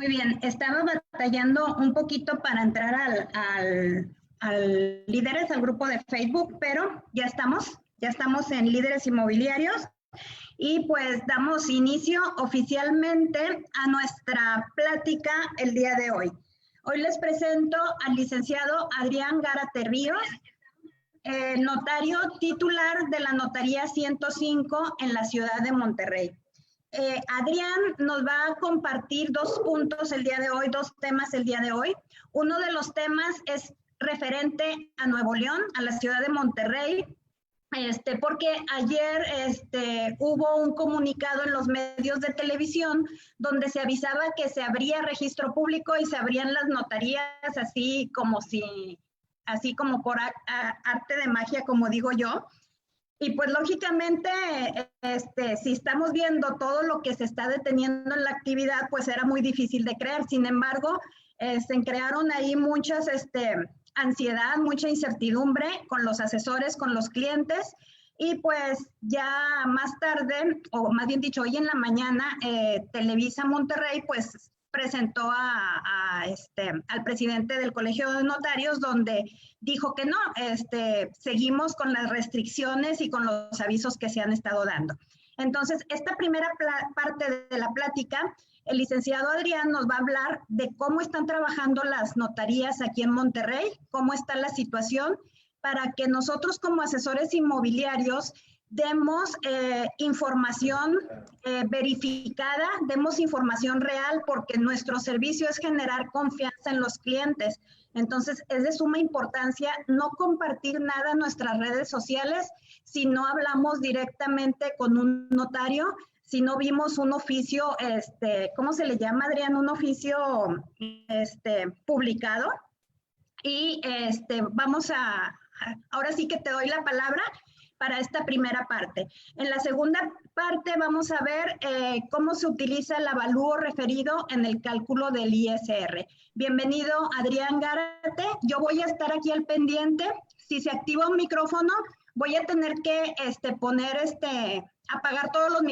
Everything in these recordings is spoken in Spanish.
Muy bien, estaba batallando un poquito para entrar al Líderes, al grupo de Facebook, pero ya estamos en Líderes Inmobiliarios y pues damos inicio oficialmente a nuestra plática el día de hoy. Hoy les presento al licenciado Adrián Gárate Ríos, notario titular de la Notaría 105 en la ciudad de Monterrey. Adrián nos va a compartir dos puntos el día de hoy, dos temas el día de hoy. Uno de los temas es referente a Nuevo León, a la ciudad de Monterrey, porque ayer hubo un comunicado en los medios de televisión donde se avisaba que se abría registro público y se abrían las notarías así como por arte de magia, como digo yo. Y pues lógicamente, si estamos viendo todo lo que se está deteniendo en la actividad, pues era muy difícil de creer. Sin embargo, se crearon ahí muchas ansiedad, mucha incertidumbre con los asesores, con los clientes. Y pues ya más tarde, o más bien dicho, hoy en la mañana, Televisa Monterrey, pues presentó al presidente del Colegio de Notarios, donde dijo que no, seguimos con las restricciones y con los avisos que se han estado dando. Entonces, esta primera parte de la plática, el licenciado Adrián nos va a hablar de cómo están trabajando las notarías aquí en Monterrey, cómo está la situación, para que nosotros como asesores inmobiliarios demos información verificada, demos información real, porque nuestro servicio es generar confianza en los clientes. Entonces, es de suma importancia no compartir nada en nuestras redes sociales si no hablamos directamente con un notario, si no vimos un oficio, ¿cómo se le llama, Adrián? Un oficio publicado. Y ahora sí que te doy la palabra para esta primera parte. En la segunda parte vamos a ver cómo se utiliza el avalúo referido en el cálculo del ISR. Bienvenido, Adrián Gárate. Yo voy a estar aquí al pendiente. Si se activa un micrófono, voy a tener que apagar todos los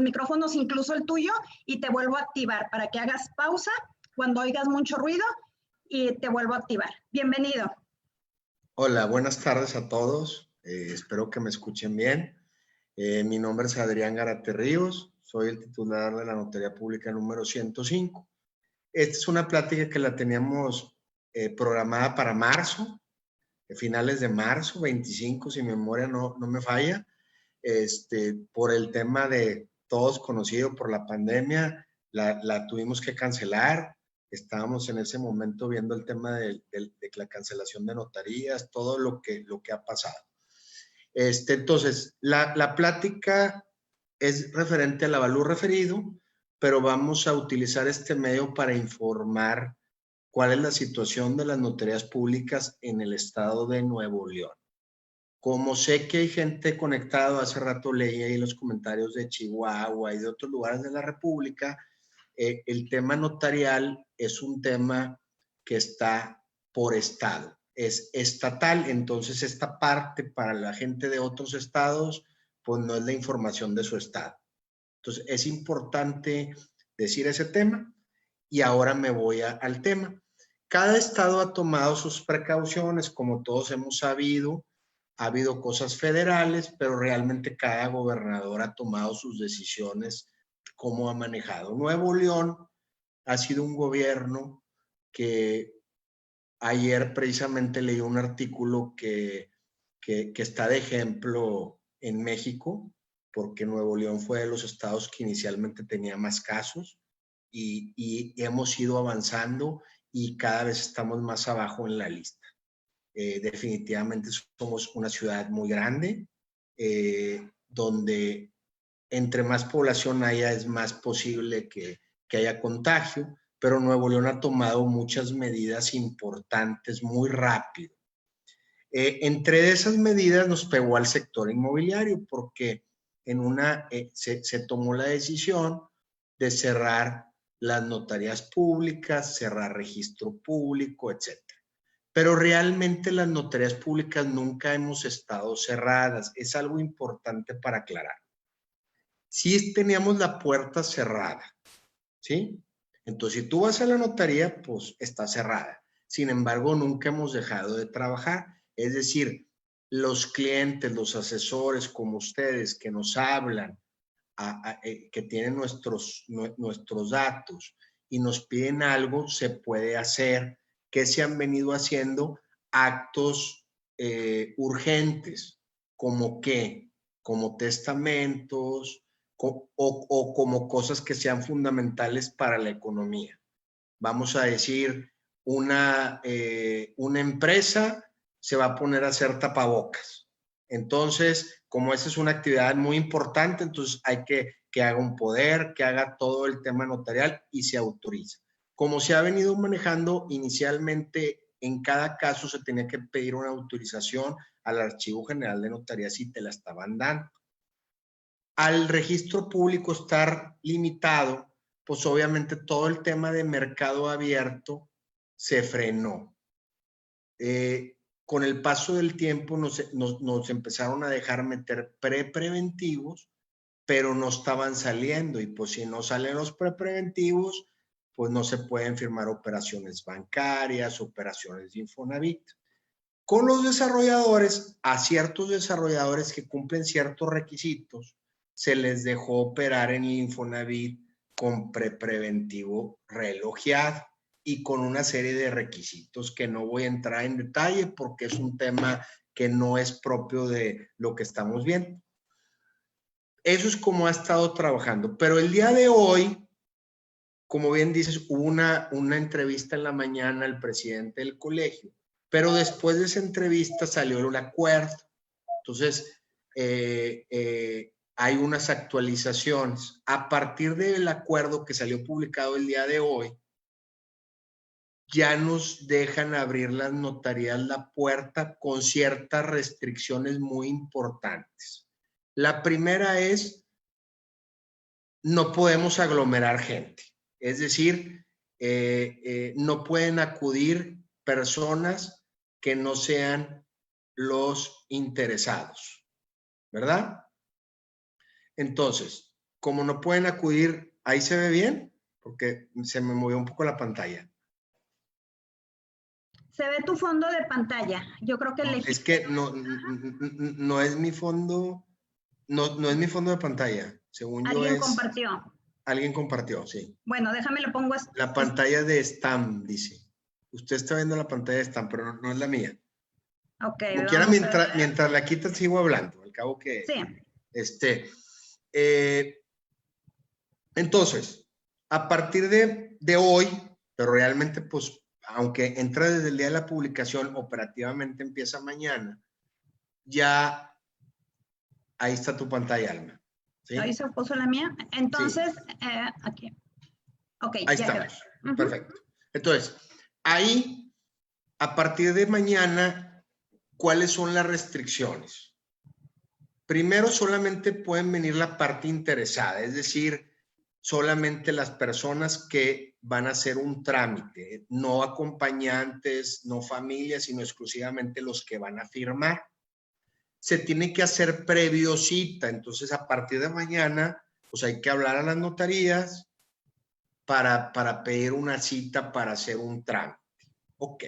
micrófonos, incluso el tuyo, y te vuelvo a activar para que hagas pausa cuando oigas mucho ruido y te vuelvo a activar. Bienvenido. Hola, buenas tardes a todos. Espero que me escuchen bien. Mi nombre es Adrián Gárate Ríos, soy el titular de la Notaría Pública número 105. Esta es una plática que la teníamos programada para marzo, finales de marzo, 25, si mi memoria no me falla. Por el tema de todos conocido por la pandemia, la tuvimos que cancelar. Estábamos en ese momento viendo el tema de la cancelación de notarías, todo lo que ha pasado. Entonces, la plática es referente al avalúo referido, pero vamos a utilizar este medio para informar cuál es la situación de las notarías públicas en el estado de Nuevo León. Como sé que hay gente conectada, hace rato leí ahí los comentarios de Chihuahua y de otros lugares de la República, el tema notarial es un tema que está por estado, es estatal, entonces esta parte para la gente de otros estados, pues no es la información de su estado. Entonces es importante decir ese tema y ahora me voy al tema. Cada estado ha tomado sus precauciones, como todos hemos sabido, ha habido cosas federales, pero realmente cada gobernador ha tomado sus decisiones, cómo ha manejado. Nuevo León ha sido un gobierno que ayer precisamente leí un artículo que está de ejemplo en México, porque Nuevo León fue de los estados que inicialmente tenía más casos y hemos ido avanzando y cada vez estamos más abajo en la lista. Definitivamente somos una ciudad muy grande, donde entre más población haya es más posible que haya contagio, pero Nuevo León ha tomado muchas medidas importantes muy rápido. Entre esas medidas nos pegó al sector inmobiliario porque se tomó la decisión de cerrar las notarías públicas, cerrar registro público, etc. Pero realmente las notarías públicas nunca hemos estado cerradas. Es algo importante para aclarar. Sí teníamos la puerta cerrada, ¿sí? Entonces, si tú vas a la notaría, pues está cerrada. Sin embargo, nunca hemos dejado de trabajar. Es decir, los clientes, los asesores como ustedes que nos hablan, que tienen nuestros datos y nos piden algo, se puede hacer. ¿Qué se han venido haciendo? Actos urgentes, como qué, como testamentos o como cosas que sean fundamentales para la economía. Vamos a decir, una empresa se va a poner a hacer tapabocas. Entonces, como esa es una actividad muy importante, entonces hay que haga un poder, que haga todo el tema notarial y se autoriza. Como se ha venido manejando inicialmente, en cada caso se tenía que pedir una autorización al Archivo General de Notarías y te la estaban dando. Al registro público estar limitado, pues obviamente todo el tema de mercado abierto se frenó. Con el paso del tiempo nos empezaron a dejar meter preventivos, pero no estaban saliendo, y pues si no salen los preventivos, pues no se pueden firmar operaciones bancarias, operaciones de Infonavit. Con los desarrolladores, a ciertos desarrolladores que cumplen ciertos requisitos, se les dejó operar en el Infonavit con preventivo relojeado y con una serie de requisitos que no voy a entrar en detalle porque es un tema que no es propio de lo que estamos viendo. Eso es como ha estado trabajando. Pero el día de hoy, como bien dices, hubo una entrevista en la mañana al presidente del colegio, pero después de esa entrevista salió el acuerdo. Entonces, hay unas actualizaciones. A partir del acuerdo que salió publicado el día de hoy, ya nos dejan abrir las notarías la puerta con ciertas restricciones muy importantes. La primera es, no podemos aglomerar gente. Es decir, no pueden acudir personas que no sean los interesados, ¿verdad? Entonces, como no pueden acudir, ¿ahí se ve bien? Porque se me movió un poco la pantalla. Se ve tu fondo de pantalla. Yo creo que es que no es mi fondo, no es mi fondo de pantalla. Según yo alguien es... compartió. Alguien compartió, sí. Bueno, déjame lo pongo. La pantalla de Stam, dice. Usted está viendo la pantalla de Stam, pero no es la mía. Ok. Como quiera, mientras la quitas, sigo hablando. Al cabo que... Sí. Entonces, a partir de hoy, pero realmente, pues, aunque entra desde el día de la publicación, operativamente empieza mañana, ya ahí está tu pantalla, Alma. ¿Sí? Ahí se puso la mía. Entonces, sí. Aquí. Ok, ahí ya estamos. Perfecto. Entonces, ahí, a partir de mañana, ¿cuáles son las restricciones? Primero, solamente pueden venir la parte interesada, es decir, solamente las personas que van a hacer un trámite, no acompañantes, no familias, sino exclusivamente los que van a firmar. Se tiene que hacer previo cita, entonces a partir de mañana, pues hay que hablar a las notarías para pedir una cita para hacer un trámite. Ok.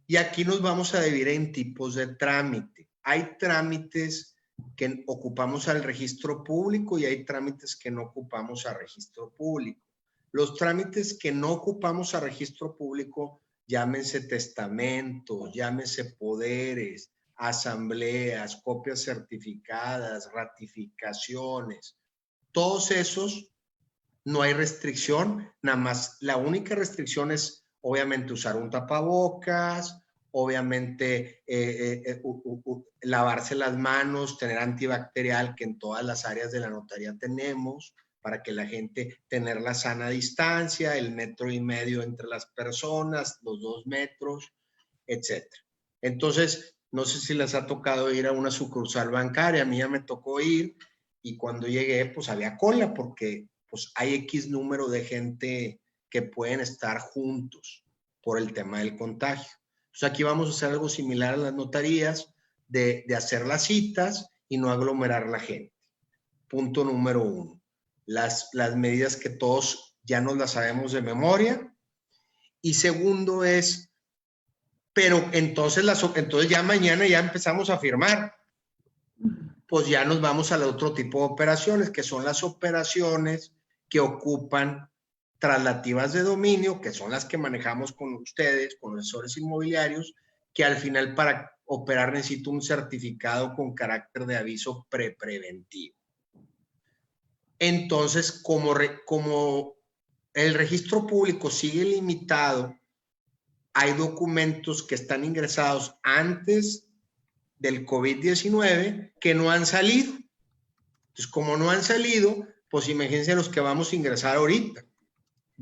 Y aquí nos vamos a dividir en tipos de trámite. Hay trámites que ocupamos al registro público y hay trámites que no ocupamos al registro público. Los trámites que no ocupamos al registro público, llámense testamentos, llámense poderes, asambleas, copias certificadas, ratificaciones. Todos esos no hay restricción, nada más la única restricción es obviamente usar un tapabocas, obviamente lavarse las manos, tener antibacterial que en todas las áreas de la notaría tenemos para que la gente tener la sana distancia, el 1,5 metros entre las personas, los 2 metros, etc. Entonces, no sé si les ha tocado ir a una sucursal bancaria, a mí ya me tocó ir y cuando llegué pues había cola porque pues hay X número de gente que pueden estar juntos por el tema del contagio. Entonces aquí vamos a hacer algo similar a las notarías de hacer las citas y no aglomerar la gente. Punto número 1. Las medidas que todos ya nos la sabemos de memoria. Y segundo es, pero entonces ya mañana ya empezamos a firmar. Pues ya nos vamos al otro tipo de operaciones, que son las operaciones que ocupan traslativas de dominio, que son las que manejamos con ustedes, con los asesores inmobiliarios, que al final para operar necesito un certificado con carácter de aviso preventivo. Entonces, como el registro público sigue limitado, hay documentos que están ingresados antes del COVID-19 que no han salido. Entonces, como no han salido, pues imagínense los que vamos a ingresar ahorita.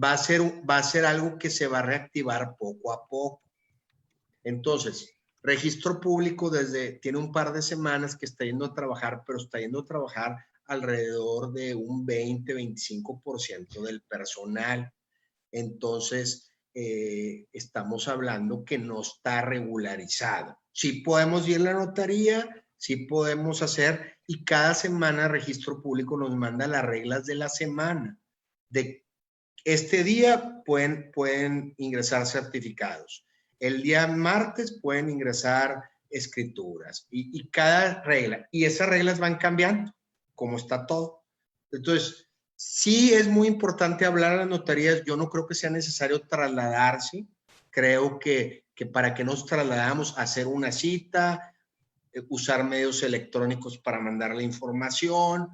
Va a ser algo que se va a reactivar poco a poco. Entonces, registro público tiene un par de semanas que está yendo a trabajar, pero está yendo a trabajar alrededor de un 20-25% del personal. Entonces, estamos hablando que no está regularizado. Sí podemos ir a la notaría, sí podemos hacer, y cada semana Registro Público nos manda las reglas de la semana. De este día pueden ingresar certificados. El día martes pueden ingresar escrituras y cada regla. Y esas reglas van cambiando, como está todo. Entonces, sí es muy importante hablar a las notarías. Yo no creo que sea necesario trasladarse. Creo que para que nos trasladamos a hacer una cita, usar medios electrónicos para mandar la información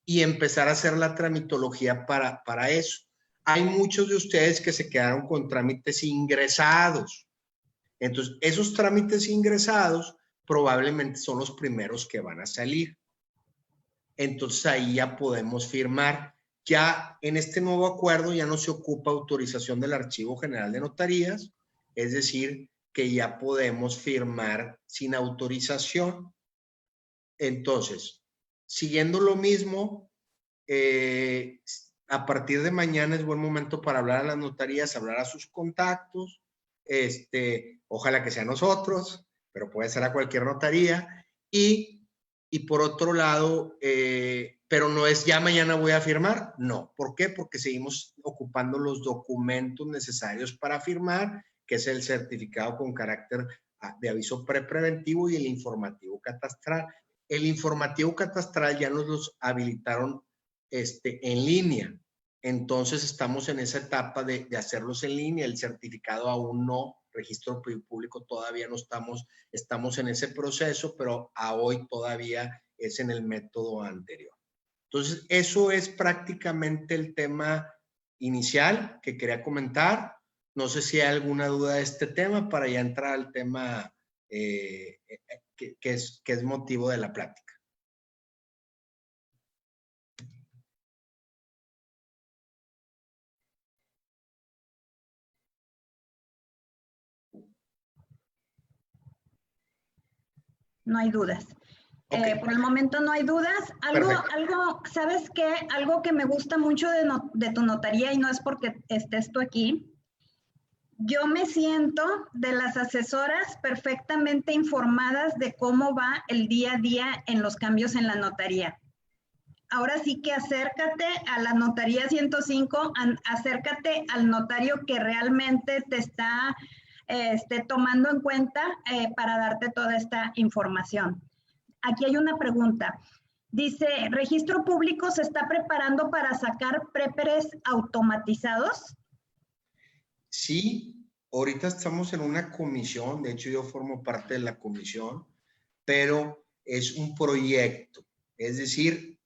y empezar a hacer la tramitología para eso. Hay muchos de ustedes que se quedaron con trámites ingresados. Entonces, esos trámites ingresados probablemente son los primeros que van a salir. Entonces, ahí ya podemos firmar. Ya en este nuevo acuerdo ya no se ocupa autorización del Archivo General de Notarías, es decir, que ya podemos firmar sin autorización. Entonces, siguiendo lo mismo, a partir de mañana es buen momento para hablar a las notarías, hablar a sus contactos, ojalá que sea nosotros, pero puede ser a cualquier notaría, y por otro lado, pero no es ya mañana voy a firmar, no. ¿Por qué? Porque seguimos ocupando los documentos necesarios para firmar, que es el certificado con carácter de aviso preventivo y el informativo catastral. El informativo catastral ya nos los habilitaron en línea. Entonces estamos en esa etapa de hacerlos en línea. El certificado aún no, registro público todavía no estamos en ese proceso, pero a hoy todavía es en el método anterior. Entonces, eso es prácticamente el tema inicial que quería comentar. No sé si hay alguna duda de este tema para ya entrar al tema que es motivo de la plática. No hay dudas. Okay. Por el momento no hay dudas. ¿Sabes qué? Algo que me gusta mucho de tu notaría, y no es porque estés tú aquí, yo me siento de las asesoras perfectamente informadas de cómo va el día a día en los cambios en la notaría. Ahora sí que acércate a la notaría 105, acércate al notario que realmente te está tomando en cuenta para darte toda esta información. Aquí hay una pregunta. Dice, ¿Registro Público se está preparando para sacar préperes automatizados? Sí, ahorita estamos en una comisión, de hecho yo formo parte de la comisión, pero es un proyecto, es decir,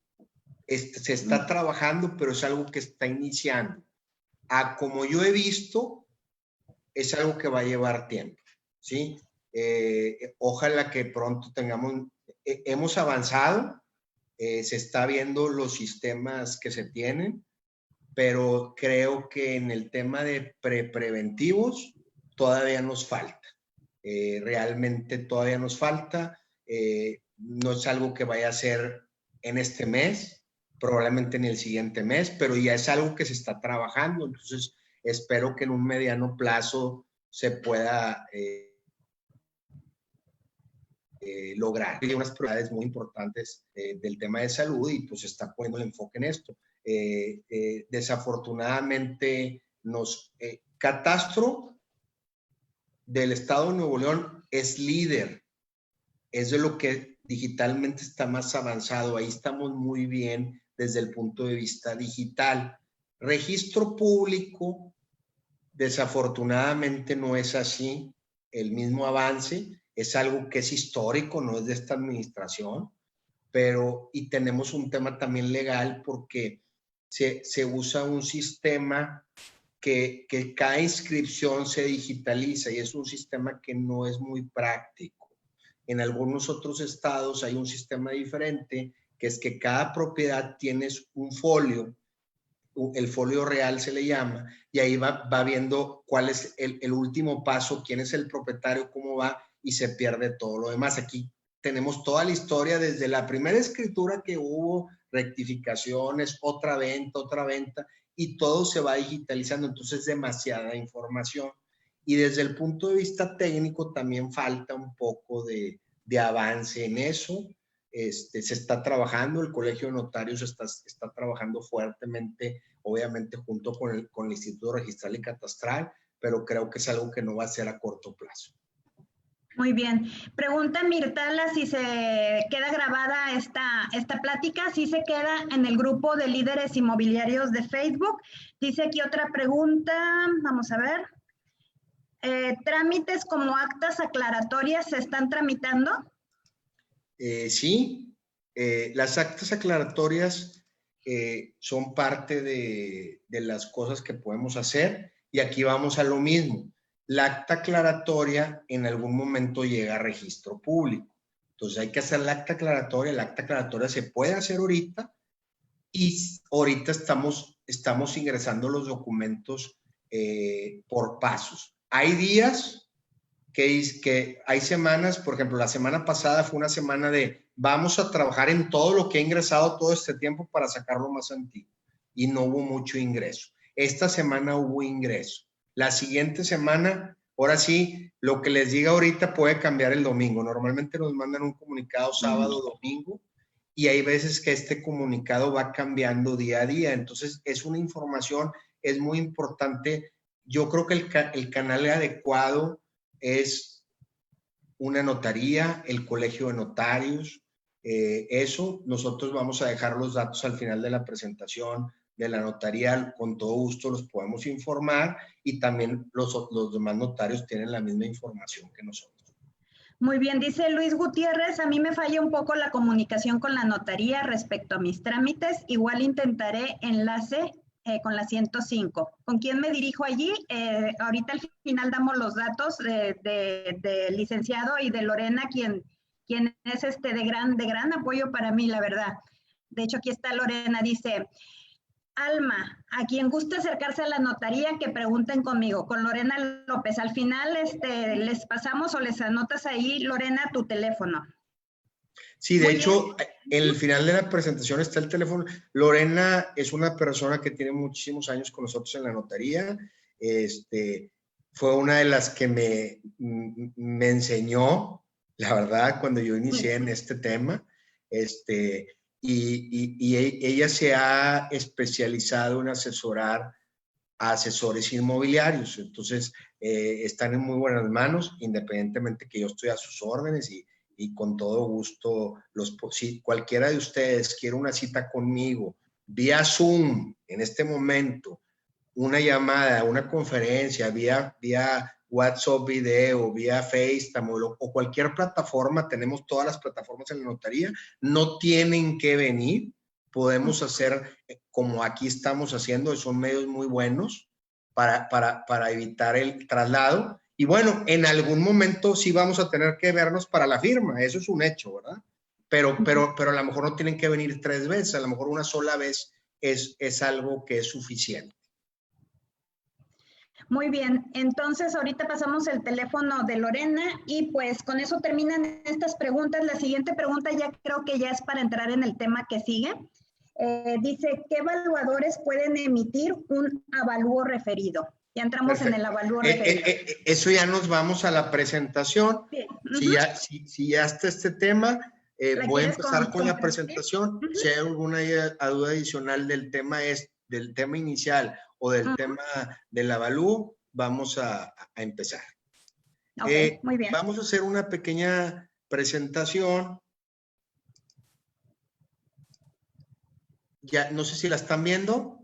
se está trabajando, pero es algo que está iniciando. Como yo he visto, es algo que va a llevar tiempo, ¿sí? Ojalá que pronto hemos avanzado, se está viendo los sistemas que se tienen, pero creo que en el tema de preventivos todavía nos falta. Realmente todavía nos falta. No es algo que vaya a ser en este mes, probablemente en el siguiente mes, pero ya es algo que se está trabajando. Entonces, espero que en un mediano plazo se pueda lograr. Hay unas prioridades muy importantes del tema de salud y pues se está poniendo el enfoque en esto. Desafortunadamente, Catastro del Estado de Nuevo León es líder, es de lo que digitalmente está más avanzado. Ahí estamos muy bien desde el punto de vista digital. Registro público, desafortunadamente no es así. El mismo avance es algo que es histórico, no es de esta administración, y tenemos un tema también legal porque se usa un sistema que cada inscripción se digitaliza y es un sistema que no es muy práctico. En algunos otros estados hay un sistema diferente, que es que cada propiedad tienes un folio, el folio real se le llama, y ahí va viendo cuál es el último paso, quién es el propietario, cómo va, y se pierde todo lo demás. Aquí tenemos toda la historia desde la primera escritura que hubo, rectificaciones, otra venta, y todo se va digitalizando, entonces es demasiada información. Y desde el punto de vista técnico también falta un poco de avance en eso. Se está trabajando, el Colegio de Notarios está trabajando fuertemente, obviamente junto con el Instituto Registral y Catastral, pero creo que es algo que no va a ser a corto plazo. Muy bien. Pregunta Mirtala si se queda grabada esta plática. Sí se queda en el grupo de líderes inmobiliarios de Facebook. Dice aquí otra pregunta. Vamos a ver. ¿Trámites como actas aclaratorias se están tramitando? Sí. Las actas aclaratorias son parte de las cosas que podemos hacer, y aquí vamos a lo mismo. La acta aclaratoria en algún momento llega a registro público. Entonces hay que hacer la acta aclaratoria. La acta aclaratoria se puede hacer ahorita, y ahorita estamos ingresando los documentos por pasos. Hay días que hay semanas, por ejemplo, la semana pasada fue una semana de vamos a trabajar en todo lo que he ingresado todo este tiempo para sacarlo más antiguo, y no hubo mucho ingreso. Esta semana hubo ingreso. La siguiente semana, ahora sí, lo que les diga ahorita puede cambiar el domingo. Normalmente nos mandan un comunicado sábado, domingo, y hay veces que este comunicado va cambiando día a día. Entonces, es una información, es muy importante. Yo creo que el canal adecuado es una notaría, el Colegio de Notarios. Eso, nosotros vamos a dejar los datos al final de la presentación de la notaría, con todo gusto los podemos informar, y también los demás notarios tienen la misma información que nosotros. Muy bien, dice Luis Gutiérrez, a mí me falla un poco la comunicación con la notaría respecto a mis trámites, igual intentaré enlace con la 105. ¿Con quién me dirijo allí? Ahorita al final damos los datos de licenciado y de Lorena, quien es de gran apoyo para mí, la verdad. De hecho, aquí está Lorena, dice, Alma, a quien guste acercarse a la notaría, que pregunten conmigo, con Lorena López. Al final les pasamos o les anotas ahí, Lorena, tu teléfono. Sí, de hecho, en el final de la presentación está el teléfono. Lorena es una persona que tiene muchísimos años con nosotros en la notaría. Fue una de las que me enseñó, la verdad, cuando yo inicié en este tema. Y ella se ha especializado en asesorar a asesores inmobiliarios. Entonces, están en muy buenas manos, independientemente que yo estoy a sus órdenes, y con todo gusto, si cualquiera de ustedes quiere una cita conmigo vía Zoom en este momento, una llamada, una conferencia, vía WhatsApp video, vía FaceTime o cualquier plataforma, tenemos todas las plataformas en la notaría, no tienen que venir, podemos hacer como aquí estamos haciendo, son medios muy buenos para evitar el traslado. Y bueno, en algún momento sí vamos a tener que vernos para la firma, eso es un hecho, ¿verdad? Pero a lo mejor no tienen que venir 3 veces, a lo mejor una sola vez es algo que es suficiente. Muy bien, entonces ahorita pasamos el teléfono de Lorena y pues con eso terminan estas preguntas. La siguiente pregunta ya creo que ya es para entrar en el tema que sigue. Dice, ¿qué evaluadores pueden emitir un avalúo referido? Ya entramos Perfecto. En el avalúo referido. Eso ya nos vamos a la presentación. Sí. Si ya está este tema, Voy a empezar con la compartir? presentación. Si hay alguna duda adicional del tema inicial o del tema del avalúo, vamos a empezar. Ok, muy bien. Vamos a hacer una pequeña presentación. Ya, no sé si la están viendo.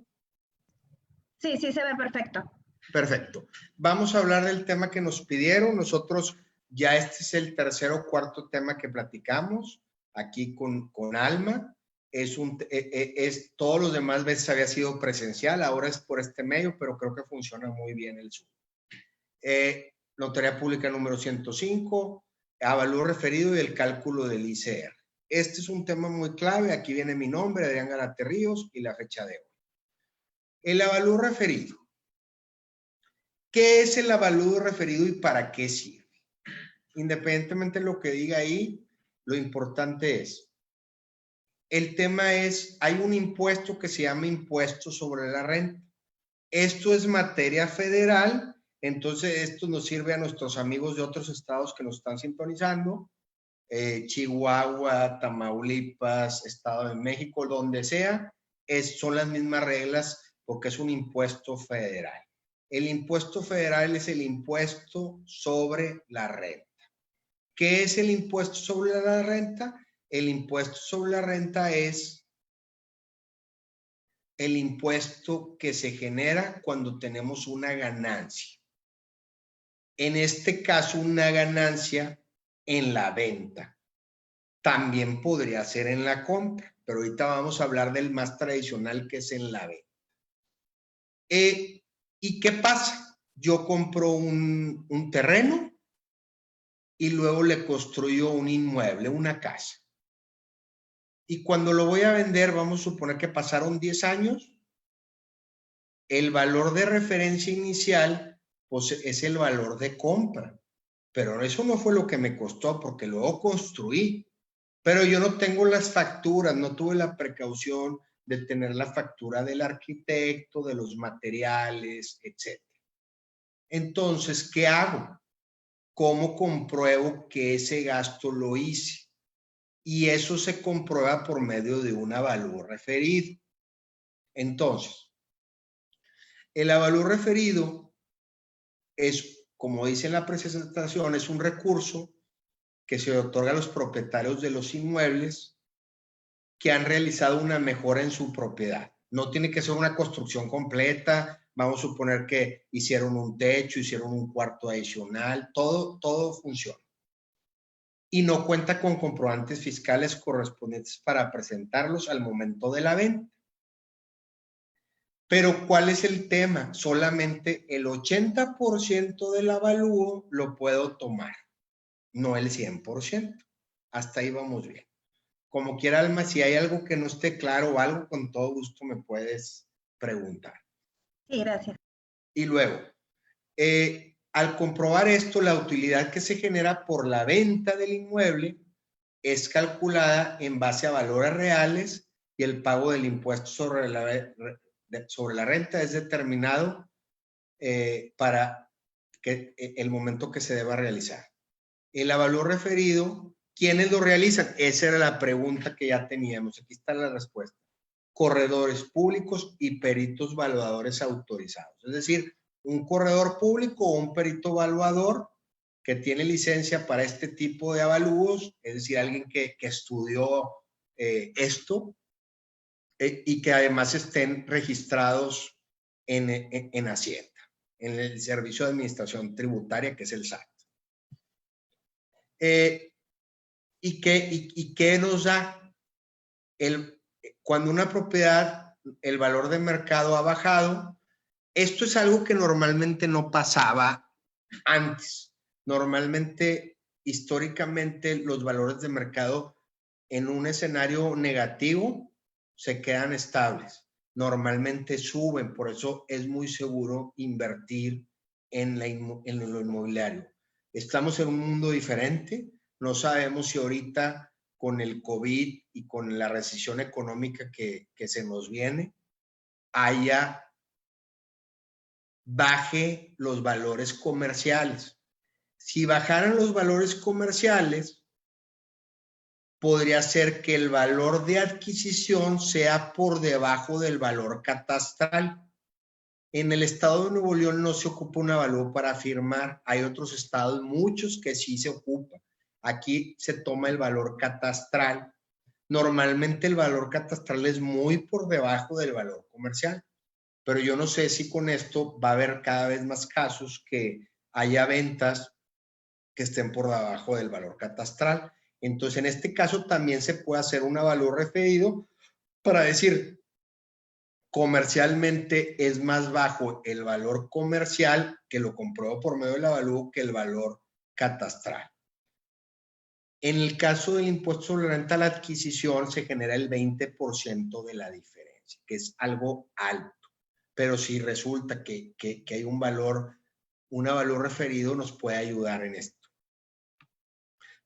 Sí, sí se ve perfecto. Perfecto. Vamos a hablar del tema que nos pidieron. Nosotros ya este es el tercer o cuarto tema que platicamos aquí con Alma. Todos los demás veces había sido presencial, ahora es por este medio, pero creo que funciona muy bien el Zoom. Notaría Pública número 105, avalúo referido y el cálculo del ICR. Este es un tema muy clave. Aquí viene mi nombre, Adrián Garate Ríos, y la fecha de hoy. El avalúo referido. ¿Qué es el avalúo referido y para qué sirve? Independientemente de lo que diga ahí, lo importante es, el tema es, hay un impuesto que se llama impuesto sobre la renta. Esto es materia federal, entonces esto nos sirve a nuestros amigos de otros estados que nos están sintonizando, Chihuahua, Tamaulipas, Estado de México, donde sea, son las mismas reglas porque es un impuesto federal. El impuesto federal es el impuesto sobre la renta. ¿Qué es el impuesto sobre la renta? El impuesto sobre la renta es el impuesto que se genera cuando tenemos una ganancia. En este caso, una ganancia en la venta. También podría ser en la compra, pero ahorita vamos a hablar del más tradicional, que es en la venta. ¿Y qué pasa? Yo compro un terreno y luego le construyo un inmueble, una casa. Y cuando lo voy a vender, vamos a suponer que pasaron 10 años, el valor de referencia inicial pues, es el valor de compra. Pero eso no fue lo que me costó porque luego construí. Pero yo no tengo las facturas, no tuve la precaución de tener la factura del arquitecto, de los materiales, etc. Entonces, ¿qué hago? ¿Cómo compruebo que ese gasto lo hice? Y eso se comprueba por medio de un avalúo referido. Entonces, el avalúo referido es, como dice en la presentación, es un recurso que se otorga a los propietarios de los inmuebles que han realizado una mejora en su propiedad. No tiene que ser una construcción completa. Vamos a suponer que hicieron un techo, hicieron un cuarto adicional, todo funciona. Y no cuenta con comprobantes fiscales correspondientes para presentarlos al momento de la venta. Pero ¿cuál es el tema? Solamente el 80% del avalúo lo puedo tomar, no el 100%. Hasta ahí vamos bien. Como quiera, Alma, si hay algo que no esté claro o algo, con todo gusto me puedes preguntar. Sí, gracias. Y luego, al comprobar esto, la utilidad que se genera por la venta del inmueble es calculada en base a valores reales y el pago del impuesto sobre la renta es determinado para el momento que se deba realizar. El avalúo referido, ¿quiénes lo realizan? Esa era la pregunta que ya teníamos. Aquí está la respuesta. Corredores públicos y peritos evaluadores autorizados. Es decir, un corredor público o un perito evaluador que tiene licencia para este tipo de avalúos, es decir, alguien que estudió esto y que además estén registrados en Hacienda, en el Servicio de Administración Tributaria, que es el SAT. ¿Y qué nos da? Cuando una propiedad, el valor de mercado ha bajado, esto es algo que normalmente no pasaba antes. Normalmente, históricamente, los valores de mercado en un escenario negativo se quedan estables. Normalmente suben, por eso es muy seguro invertir en lo inmobiliario. Estamos en un mundo diferente. No sabemos si ahorita con el COVID y con la recesión económica que se nos viene, baje los valores comerciales. Si bajaran los valores comerciales, podría ser que el valor de adquisición sea por debajo del valor catastral. En el estado de Nuevo León no se ocupa un avalúo para firmar. Hay otros estados, muchos, que sí se ocupa. Aquí se toma el valor catastral. Normalmente el valor catastral es muy por debajo del valor comercial, pero yo no sé si con esto va a haber cada vez más casos que haya ventas que estén por debajo del valor catastral. Entonces, en este caso también se puede hacer un avalúo referido para decir, comercialmente es más bajo el valor comercial, que lo compruebo por medio del avalúo, que el valor catastral. En el caso del impuesto sobre la renta a la adquisición se genera el 20% de la diferencia, que es algo alto. Pero si resulta que hay un avalúo referido, nos puede ayudar en esto.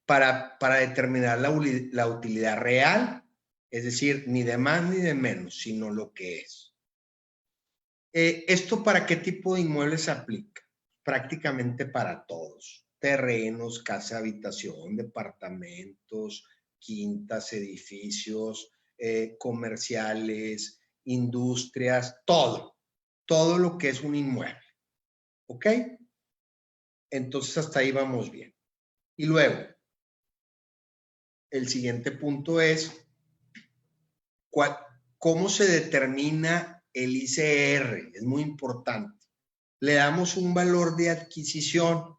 Para determinar la utilidad real, es decir, ni de más ni de menos, sino lo que es. ¿Esto para qué tipo de inmuebles se aplica? Prácticamente para todos. Terrenos, casa, habitación, departamentos, quintas, edificios, comerciales, industrias, todo. Todo lo que es un inmueble. ¿Ok? Entonces hasta ahí vamos bien. Y luego, el siguiente punto es, ¿cómo se determina el ICR? Es muy importante. Le damos un valor de adquisición,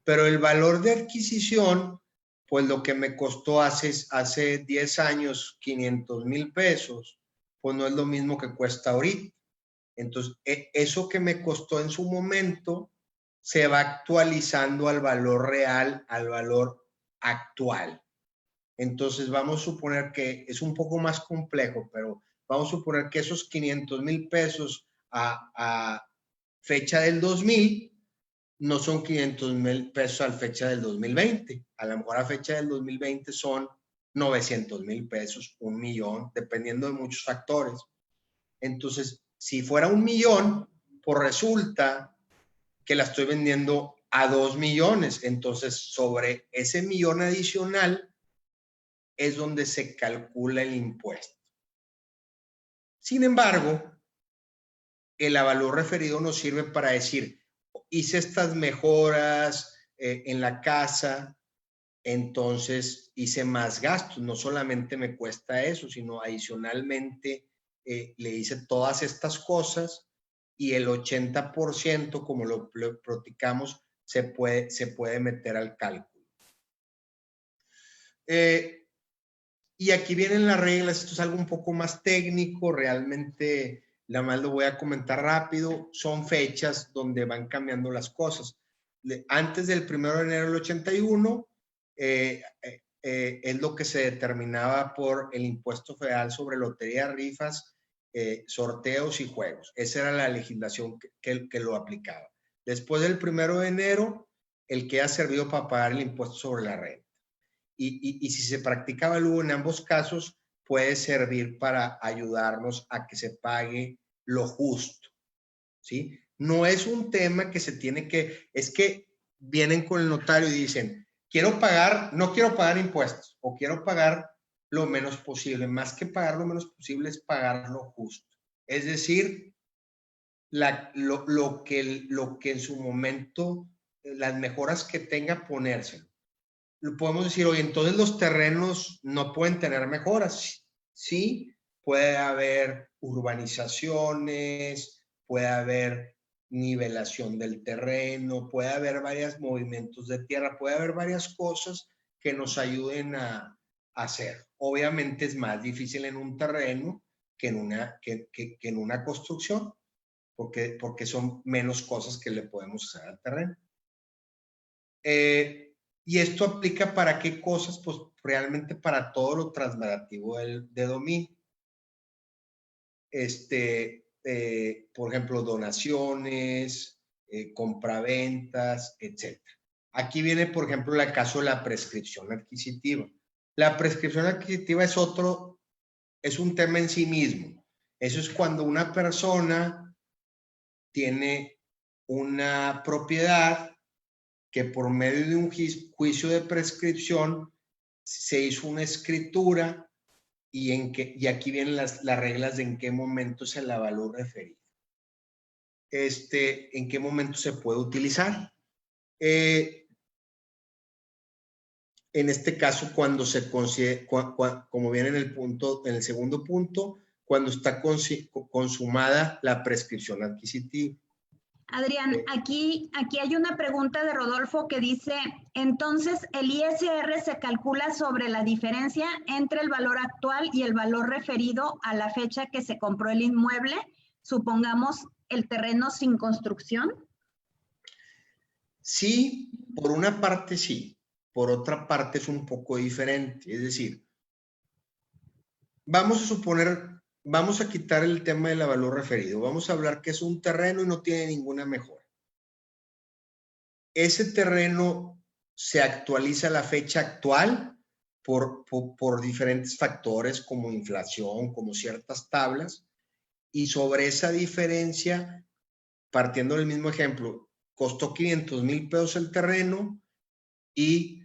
pero el valor de adquisición, pues lo que me costó hace 10 años, 500,000 pesos, pues no es lo mismo que cuesta ahorita. Entonces, eso que me costó en su momento se va actualizando al valor real, al valor actual. Entonces, vamos a suponer que es un poco más complejo, pero vamos a suponer que esos 500,000 pesos a fecha del 2000 no son 500,000 pesos a fecha del 2020. A lo mejor a fecha del 2020 son 900,000 pesos, 1,000,000, dependiendo de muchos factores. Entonces, si fuera 1,000,000, pues resulta que la estoy vendiendo a 2,000,000. Entonces, sobre ese 1,000,000 adicional es donde se calcula el impuesto. Sin embargo, el avalúo referido nos sirve para decir, hice estas mejoras en la casa, entonces hice más gastos. No solamente me cuesta eso, sino adicionalmente le hice todas estas cosas y el 80%, como lo platicamos, se puede meter al cálculo. Y aquí vienen las reglas. Esto es algo un poco más técnico, realmente nada más lo voy a comentar rápido. Son fechas donde van cambiando las cosas. Antes del 1 de enero del 81 es lo que se determinaba por el impuesto federal sobre lotería, rifas, sorteos y juegos. Esa era la legislación que lo aplicaba. Después del 1 de enero, el que ha servido para pagar el impuesto sobre la renta. Y si se practica avalúo en ambos casos, puede servir para ayudarnos a que se pague lo justo, ¿sí? No es un tema que se tiene que, es que vienen con el notario y dicen, no quiero pagar impuestos o quiero pagar lo menos posible. Más que pagar lo menos posible es pagar lo justo. Es decir, lo que en su momento, las mejoras que tenga, ponérselo. Podemos decir, oye, entonces los terrenos no pueden tener mejoras. Sí, puede haber urbanizaciones, puede haber nivelación del terreno, puede haber varios movimientos de tierra, puede haber varias cosas que nos ayuden a hacer. Obviamente es más difícil en un terreno que en una construcción, porque son menos cosas que le podemos hacer al terreno. ¿Y esto aplica para qué cosas? Pues realmente para todo lo transmutativo de dominio. Por ejemplo, donaciones, compraventas, etc. Aquí viene, por ejemplo, el caso de la prescripción adquisitiva. La prescripción adquisitiva es un tema en sí mismo. Eso es cuando una persona tiene una propiedad que por medio de un juicio de prescripción se hizo una escritura y aquí vienen las reglas de en qué momento es el avalúo referido. En qué momento se puede utilizar. En este caso, cuando se considera, como viene en el segundo punto, cuando está consumada la prescripción adquisitiva. Adrián, aquí hay una pregunta de Rodolfo que dice, entonces el ISR se calcula sobre la diferencia entre el valor actual y el valor referido a la fecha que se compró el inmueble, supongamos el terreno sin construcción. Sí, por una parte sí, por otra parte es un poco diferente. Es decir, vamos a suponer, vamos a quitar el tema del valor referido. Vamos a hablar que es un terreno y no tiene ninguna mejora. Ese terreno se actualiza a la fecha actual por diferentes factores como inflación, como ciertas tablas, y sobre esa diferencia, partiendo del mismo ejemplo, costó 500,000 pesos el terreno y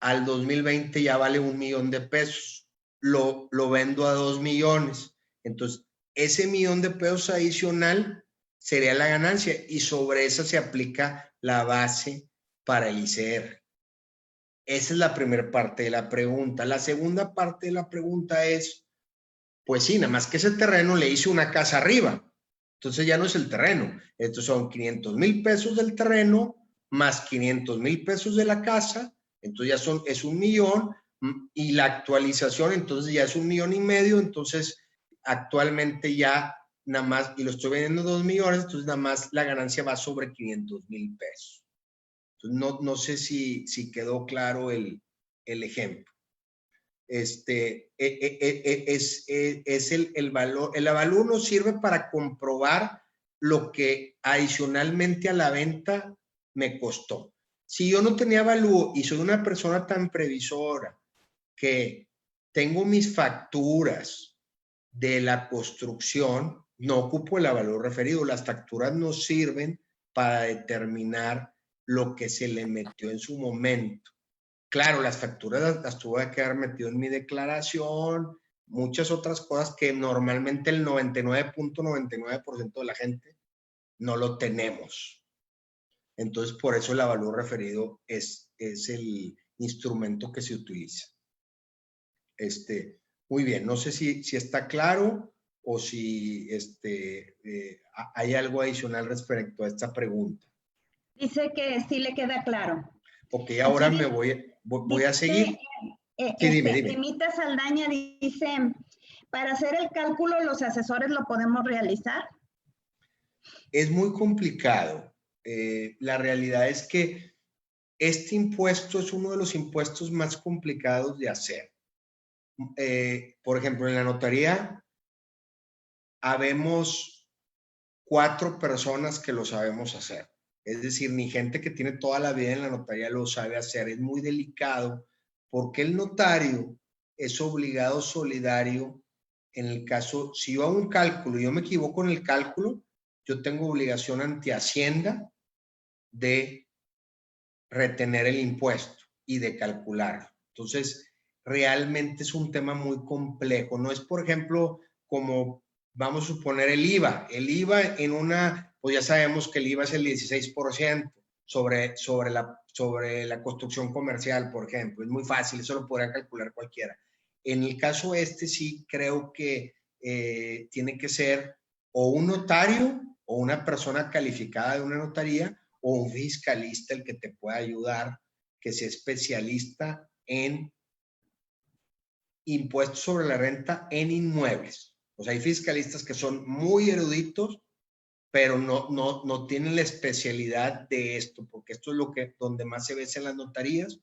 al 2020 ya vale 1,000,000 de pesos. Lo vendo a 2 millones. Entonces, ese 1,000,000 de pesos adicional sería la ganancia y sobre esa se aplica la base para el ICR. Esa es la primera parte de la pregunta. La segunda parte de la pregunta es, pues sí, nada más que ese terreno le hice una casa arriba. Entonces ya no es el terreno. Estos son 500,000 pesos del terreno más 500,000 pesos de la casa. Entonces ya es 1,000,000 y la actualización entonces ya es 1,500,000. Entonces actualmente ya nada más, y lo estoy vendiendo 2 millones, entonces nada más la ganancia va sobre 500,000 pesos. Entonces no sé si quedó claro el ejemplo. Es el valor. El avalúo nos sirve para comprobar lo que adicionalmente a la venta me costó. Si yo no tenía avalúo y soy una persona tan previsora que tengo mis facturas de la construcción, no ocupo el avalúo referido. Las facturas nos sirven para determinar lo que se le metió en su momento. Claro, las facturas las tuve que haber metido en mi declaración, muchas otras cosas que normalmente el 99.99% de la gente no lo tenemos. Entonces, por eso el avalúo referido es el instrumento que se utiliza. Muy bien, no sé si está claro o si hay algo adicional respecto a esta pregunta. Dice que sí le queda claro. Ok, ahora Aquí me voy a seguir. Sí, dime. Emita Saldaña dice, para hacer el cálculo, ¿los asesores lo podemos realizar? Es muy complicado. La realidad es que este impuesto es uno de los impuestos más complicados de hacer. Por ejemplo, en la notaría habemos 4 personas que lo sabemos hacer. Es decir, ni gente que tiene toda la vida en la notaría lo sabe hacer. Es muy delicado porque el notario es obligado solidario en el caso, si yo hago un cálculo y yo me equivoco en el cálculo, yo tengo obligación ante Hacienda de retener el impuesto y de calcularlo. Entonces, realmente es un tema muy complejo. No es, por ejemplo, como vamos a suponer el IVA. El IVA en pues ya sabemos que el IVA es el 16% sobre la construcción comercial, por ejemplo. Es muy fácil, eso lo podrá calcular cualquiera. En el caso sí creo que tiene que ser o un notario o una persona calificada de una notaría o un fiscalista el que te pueda ayudar, que sea especialista en impuestos sobre la renta en inmuebles. O sea, hay fiscalistas que son muy eruditos, pero no tienen la especialidad de esto, porque esto es donde más se ve en las notarías.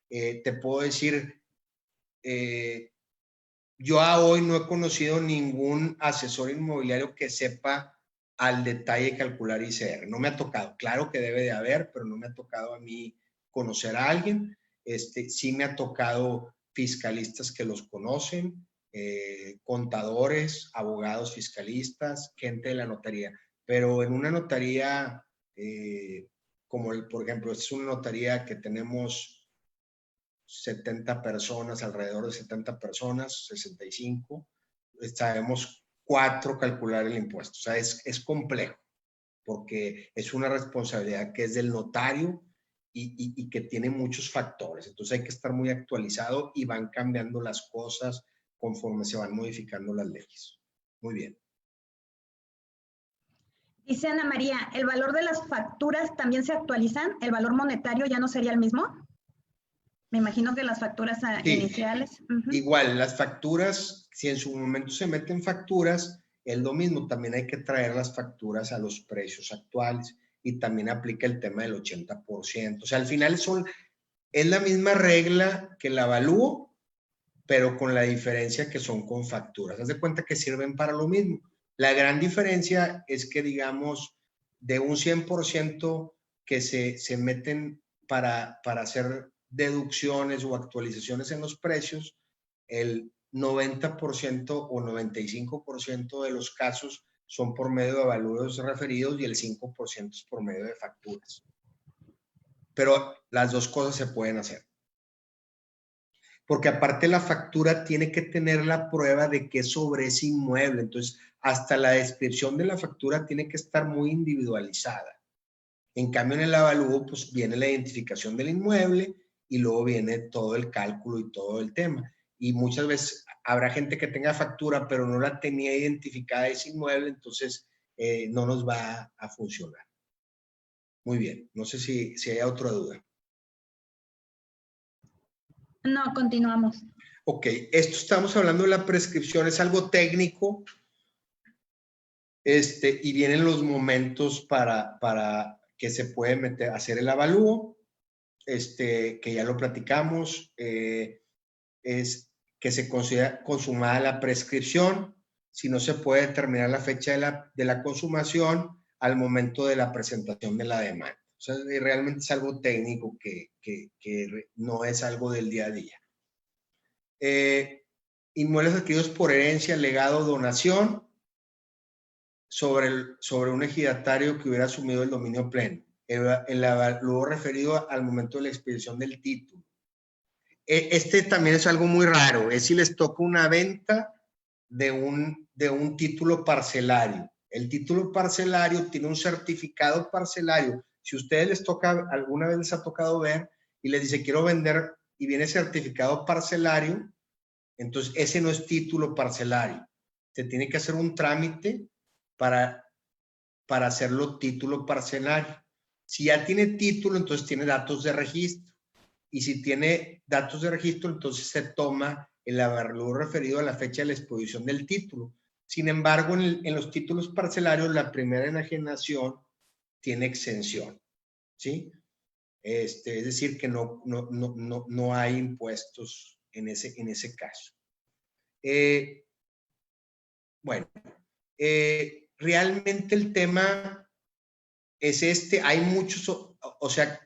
Te puedo decir, yo a hoy no he conocido ningún asesor inmobiliario que sepa al detalle calcular ICR. No me ha tocado. Claro que debe de haber, pero no me ha tocado a mí conocer a alguien. Sí me ha tocado fiscalistas que los conocen, contadores, abogados fiscalistas, gente de la notaría. Pero en una notaría, como por ejemplo, es una notaría que tenemos 70 personas, alrededor de 70 personas, 65, sabemos 4 calcular el impuesto. O sea, es complejo, porque es una responsabilidad que es del notario y que tiene muchos factores. Entonces hay que estar muy actualizado y van cambiando las cosas conforme se van modificando las leyes. Muy bien. Dice Ana María, ¿el valor de las facturas también se actualizan? ¿El valor monetario ya no sería el mismo? Me imagino que las facturas iniciales. Igual, las facturas, si en su momento se meten facturas, es lo mismo. También hay que traer las facturas a los precios actuales y también aplica el tema del 80%. O sea, al final es la misma regla que el avalúo, pero con la diferencia que son con facturas. Haz de cuenta que sirven para lo mismo. La gran diferencia es que, digamos, de un 100% que se meten para hacer deducciones o actualizaciones en los precios, el 90% o 95% de los casos son por medio de avalúos referidos y el 5% es por medio de facturas. Pero las dos cosas se pueden hacer. Porque aparte la factura tiene que tener la prueba de que es sobre ese inmueble. Entonces, hasta la descripción de la factura tiene que estar muy individualizada. En cambio, en el avalúo, pues viene la identificación del inmueble y luego viene todo el cálculo y todo el tema. Y muchas veces habrá gente que tenga factura, pero no la tenía identificada ese inmueble, entonces no nos va a funcionar. Muy bien, no sé si hay otra duda. No, continuamos. Ok, esto estamos hablando de la prescripción, es algo técnico, y vienen los momentos para que se puede hacer el avalúo, que ya lo platicamos, es que se considera consumada la prescripción, si no se puede determinar la fecha de la consumación al momento de la presentación de la demanda. O sea, realmente es algo técnico que no es algo del día a día. Inmuebles adquiridos por herencia, legado, donación, sobre un ejidatario que hubiera asumido el dominio pleno. El avalúo referido al momento de la expedición del título. Este también es algo muy raro, es si les toca una venta de un título parcelario. El título parcelario tiene un certificado parcelario. Si a ustedes les toca, alguna vez les ha tocado ver y les dice quiero vender y viene certificado parcelario, entonces ese no es título parcelario. Se tiene que hacer un trámite para hacerlo título parcelario. Si ya tiene título, entonces tiene datos de registro. Y si tiene datos de registro, entonces se toma el avalúo referido a la fecha de la exposición del título. Sin embargo, en los títulos parcelarios, la primera enajenación tiene exención, ¿sí? Es decir, que no hay impuestos en ese caso. Bueno, realmente el tema es hay muchos, o sea,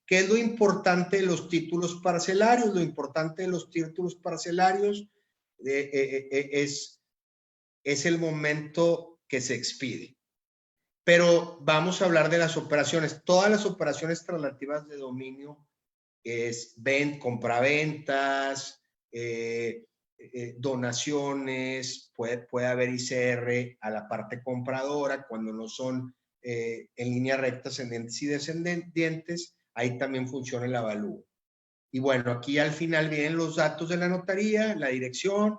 ¿qué es lo importante de los títulos parcelarios? Lo importante de los títulos parcelarios es el momento que se expide. Pero vamos a hablar de las operaciones. Todas las operaciones traslativas de dominio es compraventas, donaciones, puede haber ICR a la parte compradora cuando no son en línea recta ascendentes y descendientes, ahí también funciona el avalúo. Y bueno, aquí al final vienen los datos de la notaría, la dirección,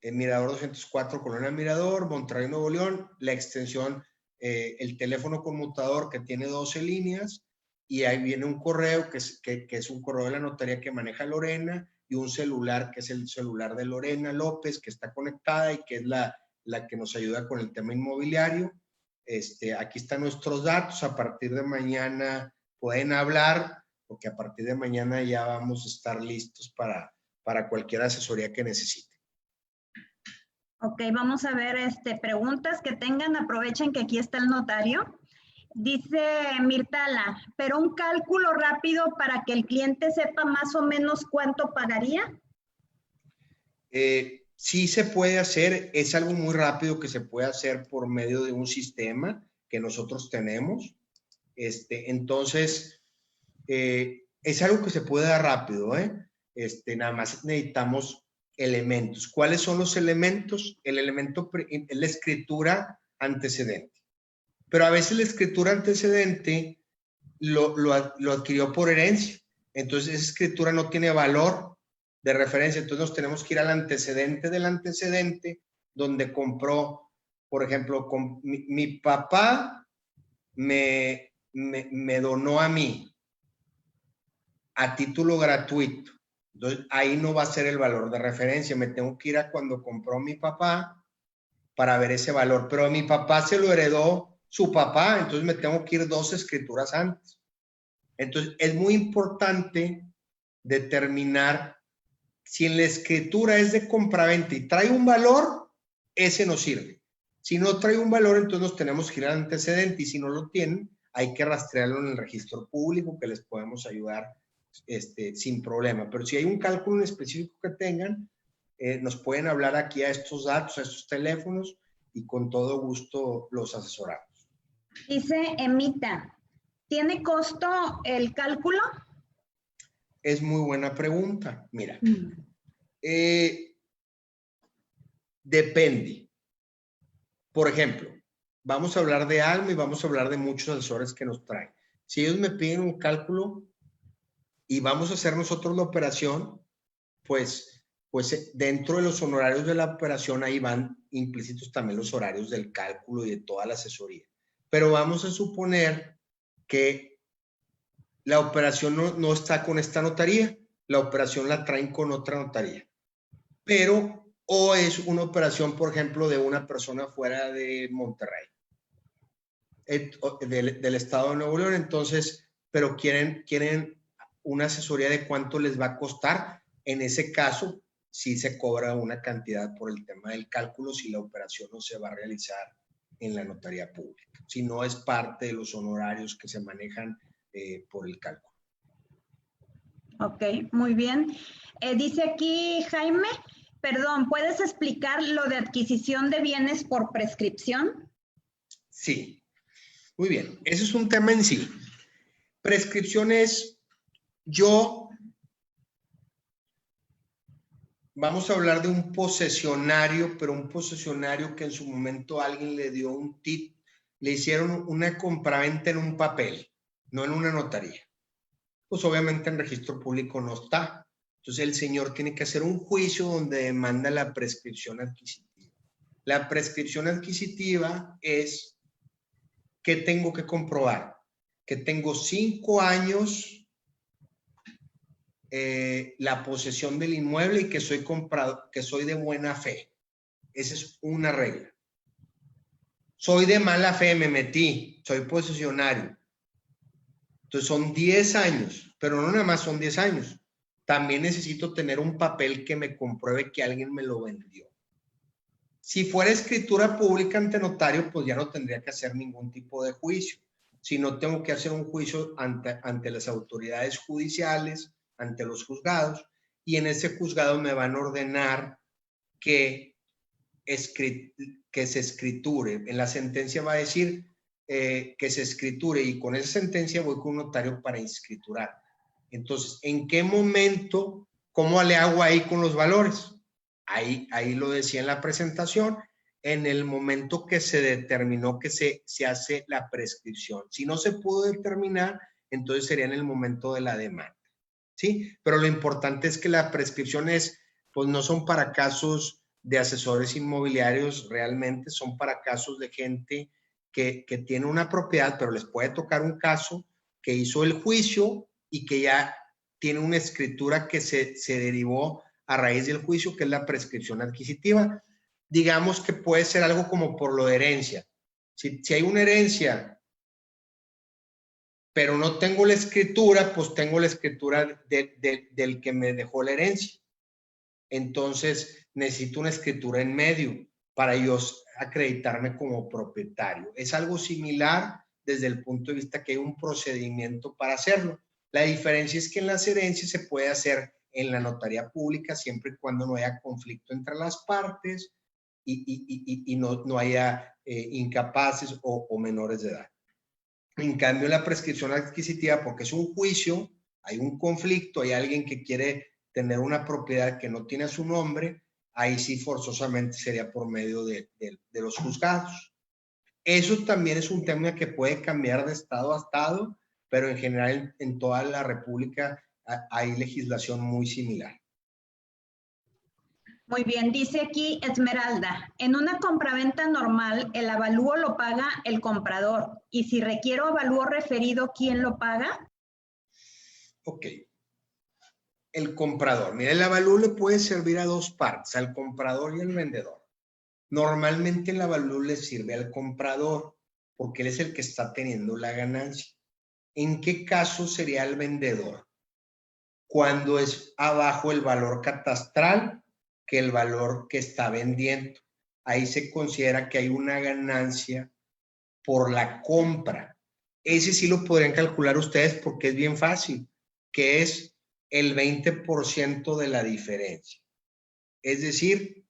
el Mirador 204, Colonia Mirador, Monterrey, Nuevo León, la extensión, el teléfono conmutador que tiene 12 líneas, y ahí viene un correo que es un correo de la notaría que maneja Lorena, y un celular que es el celular de Lorena López, que está conectada y que es la que nos ayuda con el tema inmobiliario. Aquí están nuestros datos. A partir de mañana pueden hablar, porque a partir de mañana ya vamos a estar listos para cualquier asesoría que necesiten. Ok, vamos a ver preguntas que tengan. Aprovechen que aquí está el notario. Dice Mirtala, pero un cálculo rápido para que el cliente sepa más o menos cuánto pagaría. Sí se puede hacer, es algo muy rápido que se puede hacer por medio de un sistema que nosotros tenemos. Entonces, es algo que se puede dar rápido, ¿eh? Nada más necesitamos elementos. ¿Cuáles son los elementos? El elemento es la escritura antecedente. Pero a veces la escritura antecedente lo adquirió por herencia. Entonces esa escritura no tiene valor de referencia. Entonces nos tenemos que ir al antecedente del antecedente, donde compró, por ejemplo, mi papá me donó a mí a título gratuito. Entonces ahí no va a ser el valor de referencia. Me tengo que ir a cuando compró mi papá para ver ese valor. Pero a mi papá se lo heredó su papá, entonces me tengo que ir 2 escrituras antes. Entonces es muy importante determinar si en la escritura es de compraventa y trae un valor, ese nos sirve. Si no trae un valor, entonces nos tenemos que ir al antecedente, y si no lo tienen, hay que rastrearlo en el registro público, que les podemos ayudar sin problema. Pero si hay un cálculo en específico que tengan, nos pueden hablar aquí a estos datos, a estos teléfonos, y con todo gusto los asesoramos. Dice Emita, ¿tiene costo el cálculo? Es muy buena pregunta. Mira, depende. Por ejemplo, vamos a hablar de Alma y vamos a hablar de muchos asesores que nos traen. Si ellos me piden un cálculo y vamos a hacer nosotros la operación, pues dentro de los honorarios de la operación ahí van implícitos también los horarios del cálculo y de toda la asesoría. Pero vamos a suponer que la operación no está con esta notaría, la operación la traen con otra notaría. Pero, o es una operación, por ejemplo, de una persona fuera de Monterrey, del estado de Nuevo León, entonces, pero quieren una asesoría de cuánto les va a costar. En ese caso, sí se cobra una cantidad por el tema del cálculo si la operación no se va a realizar en la notaría pública, si no es parte de los honorarios que se manejan por el cálculo. Ok, muy bien. Dice aquí Jaime, perdón, ¿puedes explicar lo de adquisición de bienes por prescripción? Sí, muy bien. Ese es un tema en sí. Prescripción es vamos a hablar de un posesionario, pero un posesionario que en su momento alguien le dio un tip, le hicieron una compraventa en un papel, no en una notaría. Pues obviamente en registro público no está. Entonces el señor tiene que hacer un juicio donde demanda la prescripción adquisitiva. La prescripción adquisitiva es que tengo que comprobar que tengo 5 años la posesión del inmueble y que soy comprado, que soy de buena fe. Esa es una regla. Soy de mala fe, me metí, soy posesionario. Entonces son 10 años, pero no nada más son 10 años. También necesito tener un papel que me compruebe que alguien me lo vendió. Si fuera escritura pública ante notario, pues ya no tendría que hacer ningún tipo de juicio. Si no, tengo que hacer un juicio ante las autoridades judiciales, ante los juzgados, y en ese juzgado me van a ordenar que se escriture. En la sentencia va a decir que se escriture, y con esa sentencia voy con un notario para inscriturar. Entonces, ¿en qué momento, cómo le hago ahí con los valores? Ahí lo decía en la presentación, en el momento que se determinó que se hace la prescripción. Si no se pudo determinar, entonces sería en el momento de la demanda, ¿sí? Pero lo importante es que las prescripciones, pues no son para casos de asesores inmobiliarios, realmente son para casos de gente que tiene una propiedad, pero les puede tocar un caso que hizo el juicio y que ya tiene una escritura que se derivó a raíz del juicio, que es la prescripción adquisitiva. Digamos que puede ser algo como por lo de herencia. Si hay una herencia, pero no tengo la escritura, pues tengo la escritura del que me dejó la herencia. Entonces necesito una escritura en medio para yo acreditarme como propietario. Es algo similar desde el punto de vista que hay un procedimiento para hacerlo. La diferencia es que en las herencias se puede hacer en la notaría pública siempre y cuando no haya conflicto entre las partes y no haya incapaces o menores de edad. En cambio, la prescripción adquisitiva, porque es un juicio hay un conflicto, hay alguien que quiere tener una propiedad que no tiene a su nombre, ahí sí forzosamente sería por medio de los juzgados. Eso también es un tema que puede cambiar de estado a estado, pero en general en toda la República hay legislación muy similar. Muy bien, dice aquí Esmeralda, en una compraventa normal el avalúo lo paga el comprador y si requiero avalúo referido, ¿quién lo paga? Ok. El comprador. Mira, el avalúo le puede servir a dos partes, al comprador y al vendedor. Normalmente el avalúo le sirve al comprador porque él es el que está teniendo la ganancia. ¿En qué caso sería el vendedor? Cuando es abajo el valor catastral que el valor que está vendiendo. Ahí se considera que hay una ganancia por la compra. Ese sí lo podrían calcular ustedes porque es bien fácil, que es el 20% de la diferencia. Es decir,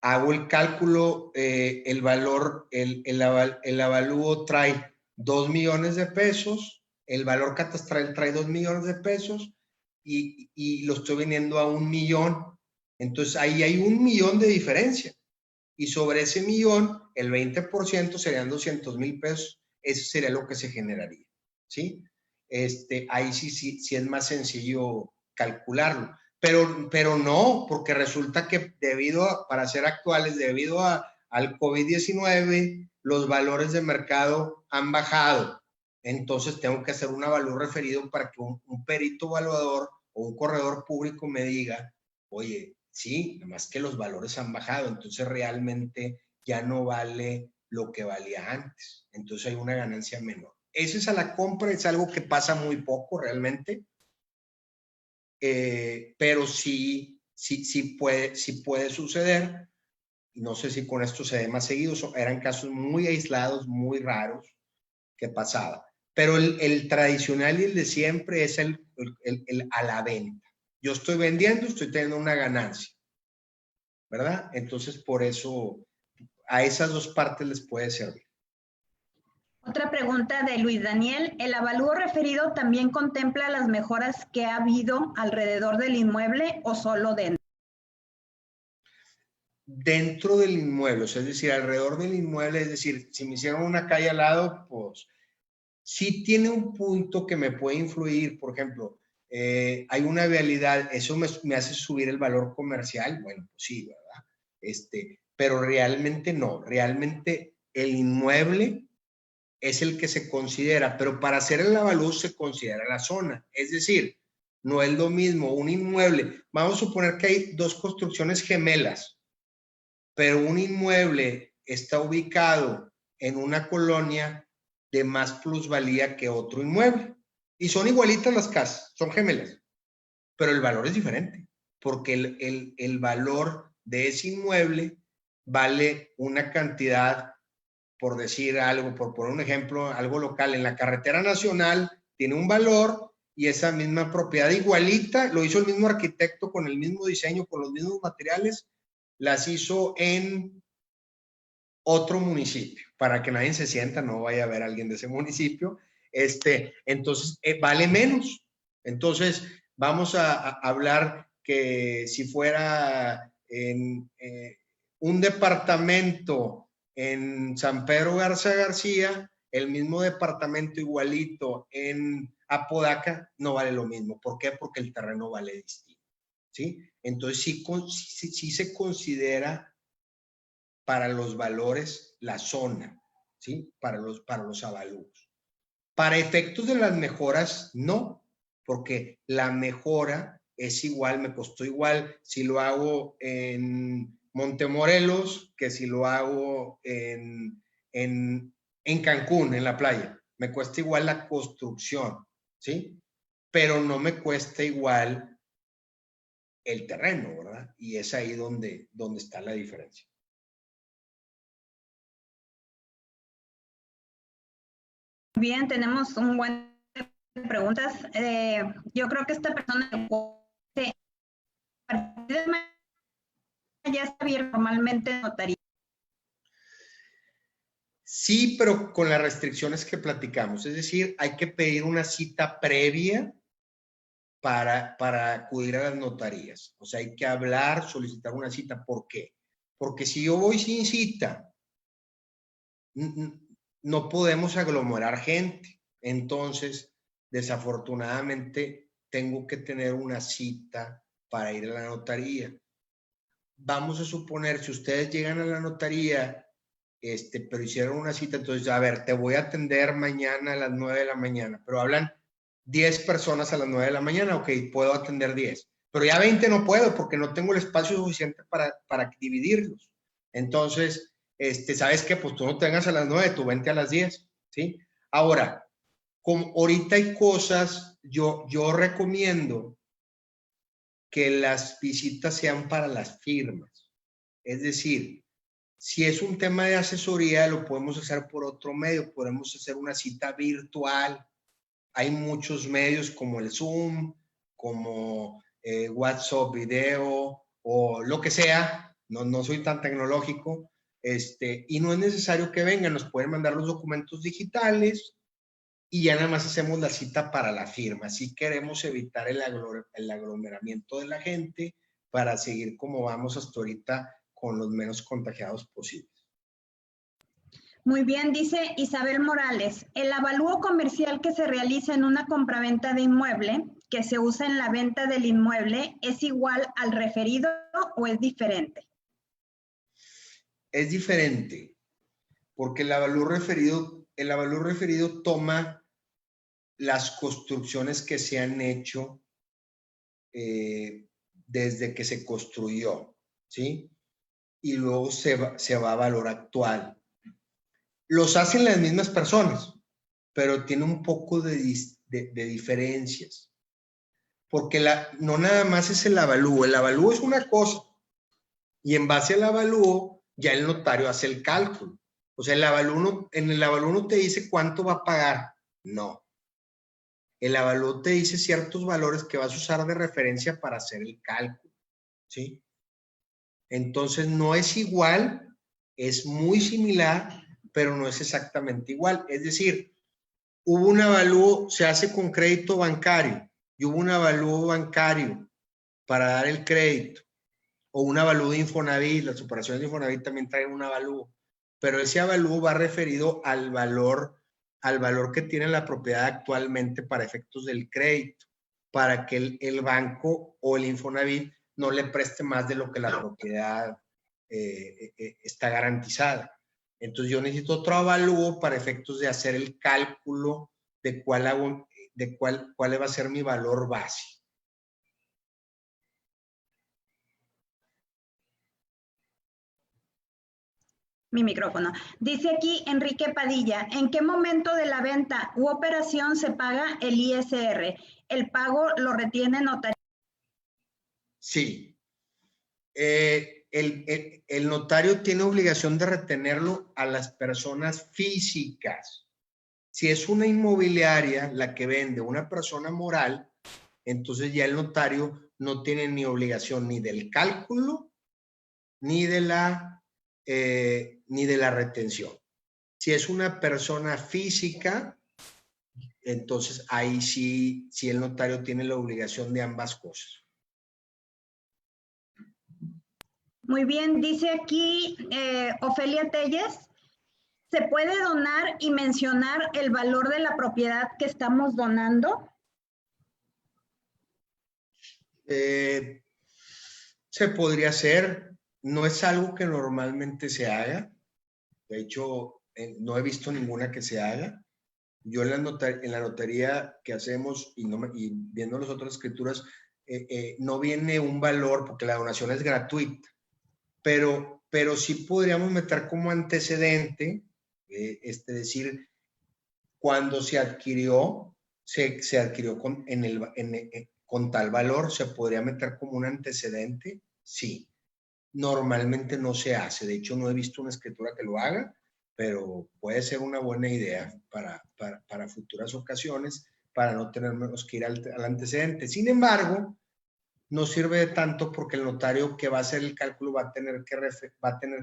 hago el cálculo, el valor, el avalúo trae 2 millones de pesos, el valor catastral trae 2 millones de pesos y lo estoy vendiendo a 1 millón. Entonces ahí hay 1 millón de diferencia. Y sobre ese millón, el 20% serían 200,000 pesos. Eso sería lo que se generaría, ¿sí? Ahí sí es más sencillo calcularlo. Pero no, porque resulta que para ser actuales, debido al COVID-19, los valores de mercado han bajado. Entonces tengo que hacer un avalúo referido para que un perito evaluador o un corredor público me diga, oye, sí, nomás que los valores han bajado, entonces realmente ya no vale lo que valía antes. Entonces hay una ganancia menor. Eso es a la compra, es algo que pasa muy poco realmente, pero sí puede suceder. No sé si con esto se ve más seguido, eran casos muy aislados, muy raros que pasaba. Pero el tradicional y el de siempre es el a la venta. Yo estoy vendiendo, estoy teniendo una ganancia, ¿verdad? Entonces, por eso a esas dos partes les puede servir. Otra pregunta de Luis Daniel, ¿el avalúo referido también contempla las mejoras que ha habido alrededor del inmueble o solo dentro? Dentro del inmueble, o sea, es decir, alrededor del inmueble, es decir, si me hicieron una calle al lado, pues sí tiene un punto que me puede influir. Por ejemplo, hay una vialidad, eso me hace subir el valor comercial. Bueno, pues sí, ¿verdad? Pero realmente no, realmente el inmueble es el que se considera, pero para hacer el avalúo se considera la zona. Es decir, no es lo mismo un inmueble. Vamos a suponer que hay dos construcciones gemelas, pero un inmueble está ubicado en una colonia de más plusvalía que otro inmueble. Y son igualitas las casas, son gemelas, pero el valor es diferente, porque el valor de ese inmueble vale una cantidad, por decir algo, por poner un ejemplo, algo local, en la carretera nacional tiene un valor y esa misma propiedad igualita, lo hizo el mismo arquitecto con el mismo diseño, con los mismos materiales, las hizo en otro municipio, para que nadie se sienta, no vaya a haber alguien de ese municipio, entonces vale menos. Entonces vamos a hablar que si fuera en un departamento en San Pedro Garza García, el mismo departamento igualito en Apodaca no vale lo mismo. ¿Por qué? Porque el terreno vale distinto, ¿sí? Entonces sí se considera para los valores la zona, ¿sí? Para los avalúos. Para efectos de las mejoras, no, porque la mejora es igual, me costó igual si lo hago en Montemorelos que si lo hago en Cancún, en la playa. Me cuesta igual la construcción, ¿sí? Pero no me cuesta igual el terreno, ¿verdad? Y es ahí donde está la diferencia. Bien, tenemos un buen de preguntas. Yo creo que esta persona ya está bien normalmente notaría. Sí, pero con las restricciones que platicamos. Es decir, hay que pedir una cita previa para acudir a las notarías. O sea, hay que hablar, solicitar una cita. ¿Por qué? Porque si yo voy sin cita, no podemos aglomerar gente. Entonces, desafortunadamente, tengo que tener una cita para ir a la notaría. Vamos a suponer, si ustedes llegan a la notaría, pero hicieron una cita, entonces, a ver, te voy a atender mañana a las 9 de la mañana, pero hablan 10 personas a las 9 de la mañana, ok, puedo atender 10, pero ya 20 no puedo porque no tengo el espacio suficiente para dividirlos. Entonces, ¿sabes qué? Pues tú no te vengas a las 9, tú vente a las 10, ¿sí? Ahora, como ahorita hay cosas, yo recomiendo que las visitas sean para las firmas. Es decir, si es un tema de asesoría, lo podemos hacer por otro medio, podemos hacer una cita virtual. Hay muchos medios como el Zoom, como WhatsApp video o lo que sea. No soy tan tecnológico. Y no es necesario que vengan, nos pueden mandar los documentos digitales y ya nada más hacemos la cita para la firma. Si queremos evitar el aglomeramiento de la gente para seguir como vamos hasta ahorita con los menos contagiados posibles. Muy bien, dice Isabel Morales, ¿el avalúo comercial que se realiza en una compraventa de inmueble que se usa en la venta del inmueble es igual al referido o es diferente? Es diferente, porque el avalúo referido toma las construcciones que se han hecho desde que se construyó, ¿sí? Y luego se va a valor actual. Los hacen las mismas personas, pero tiene un poco de diferencias. Porque no nada más es el avalúo es una cosa, y en base al avalúo ya el notario hace el cálculo. O sea, en el avalúo no te dice cuánto va a pagar, no. El avalúo te dice ciertos valores que vas a usar de referencia para hacer el cálculo, ¿sí? Entonces no es igual, es muy similar, pero no es exactamente igual. Es decir, hubo un avalúo, se hace con crédito bancario, y hubo un avalúo bancario para dar el crédito, o un avalúo de Infonavit. Las operaciones de Infonavit también traen un avalúo, pero ese avalúo va referido al valor que tiene la propiedad actualmente para efectos del crédito, para que el banco o el Infonavit no le preste más de lo que la propiedad está garantizada. Entonces yo necesito otro avalúo para efectos de hacer el cálculo de cuál va a ser mi valor base. Mi micrófono. Dice aquí Enrique Padilla, ¿en qué momento de la venta u operación se paga el ISR? ¿El pago lo retiene notario? Sí. El notario tiene obligación de retenerlo a las personas físicas. Si es una inmobiliaria la que vende una persona moral, entonces ya el notario no tiene ni obligación ni del cálculo ni de la retención. Si es una persona física, entonces ahí sí el notario tiene la obligación de ambas cosas. Muy bien, dice aquí Ofelia Telles, ¿se puede donar y mencionar el valor de la propiedad que estamos donando? Se podría hacer, no es algo que normalmente se haga. De hecho, no he visto ninguna que se haga. Yo en la notaría que hacemos y viendo las otras escrituras, no viene un valor porque la donación es gratuita, pero sí podríamos meter como antecedente, decir, cuando se adquirió, se adquirió con tal valor, se podría meter como un antecedente, sí. Normalmente no se hace, de hecho no he visto una escritura que lo haga, pero puede ser una buena idea para futuras ocasiones, para no tenernos que ir al antecedente. Sin embargo, no sirve de tanto porque el notario que va a hacer el cálculo va a tener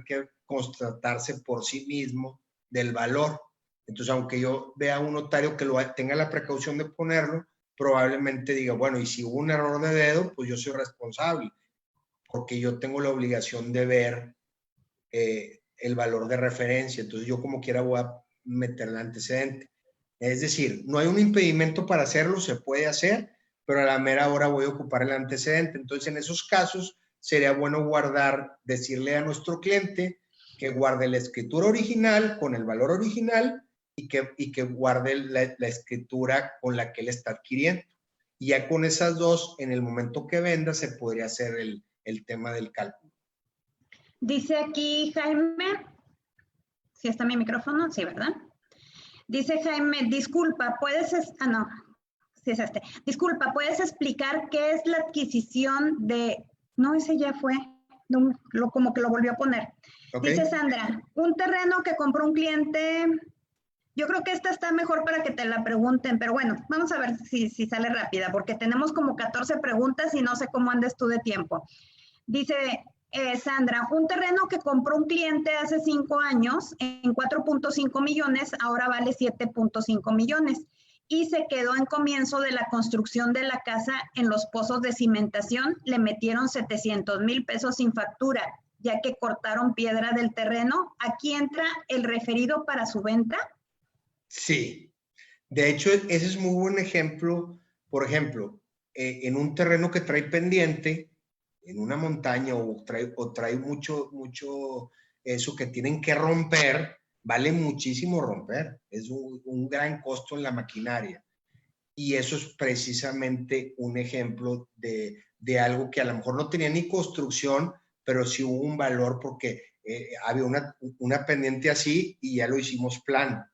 que constatarse por sí mismo del valor. Entonces, aunque yo vea a un notario que tenga la precaución de ponerlo, probablemente diga, bueno, y si hubo un error de dedo, pues yo soy responsable, porque yo tengo la obligación de ver el valor de referencia. Entonces, yo como quiera voy a meter el antecedente. Es decir, no hay un impedimento para hacerlo, se puede hacer, pero a la mera hora voy a ocupar el antecedente. Entonces, en esos casos, sería bueno decirle a nuestro cliente que guarde la escritura original con el valor original y que guarde la escritura con la que él está adquiriendo. Y ya con esas dos, en el momento que venda, se podría hacer el tema del cálculo. Dice aquí Jaime, ¿sí está mi micrófono? Sí, ¿verdad? Dice Jaime, disculpa, no, sí es este. Disculpa, ¿puedes explicar qué es la adquisición de... No, ese ya fue, como que lo volvió a poner. Okay. Dice Sandra, un terreno que compró un cliente... Yo creo que esta está mejor para que te la pregunten, pero bueno, vamos a ver si sale rápida, porque tenemos como 14 preguntas y no sé cómo andes tú de tiempo. Dice Sandra, un terreno que compró un cliente hace 5 años en 4.5 millones, ahora vale 7.5 millones. Y se quedó en comienzo de la construcción de la casa en los pozos de cimentación, le metieron 700,000 pesos sin factura, ya que cortaron piedra del terreno. ¿Aquí entra el referido para su venta? Sí, de hecho ese es muy buen ejemplo. Por ejemplo, en un terreno que trae pendiente, en una montaña o trae mucho eso que tienen que romper, vale muchísimo romper, es un gran costo en la maquinaria. Y eso es precisamente un ejemplo de algo que a lo mejor no tenía ni construcción, pero sí hubo un valor porque había una pendiente así y ya lo hicimos plano.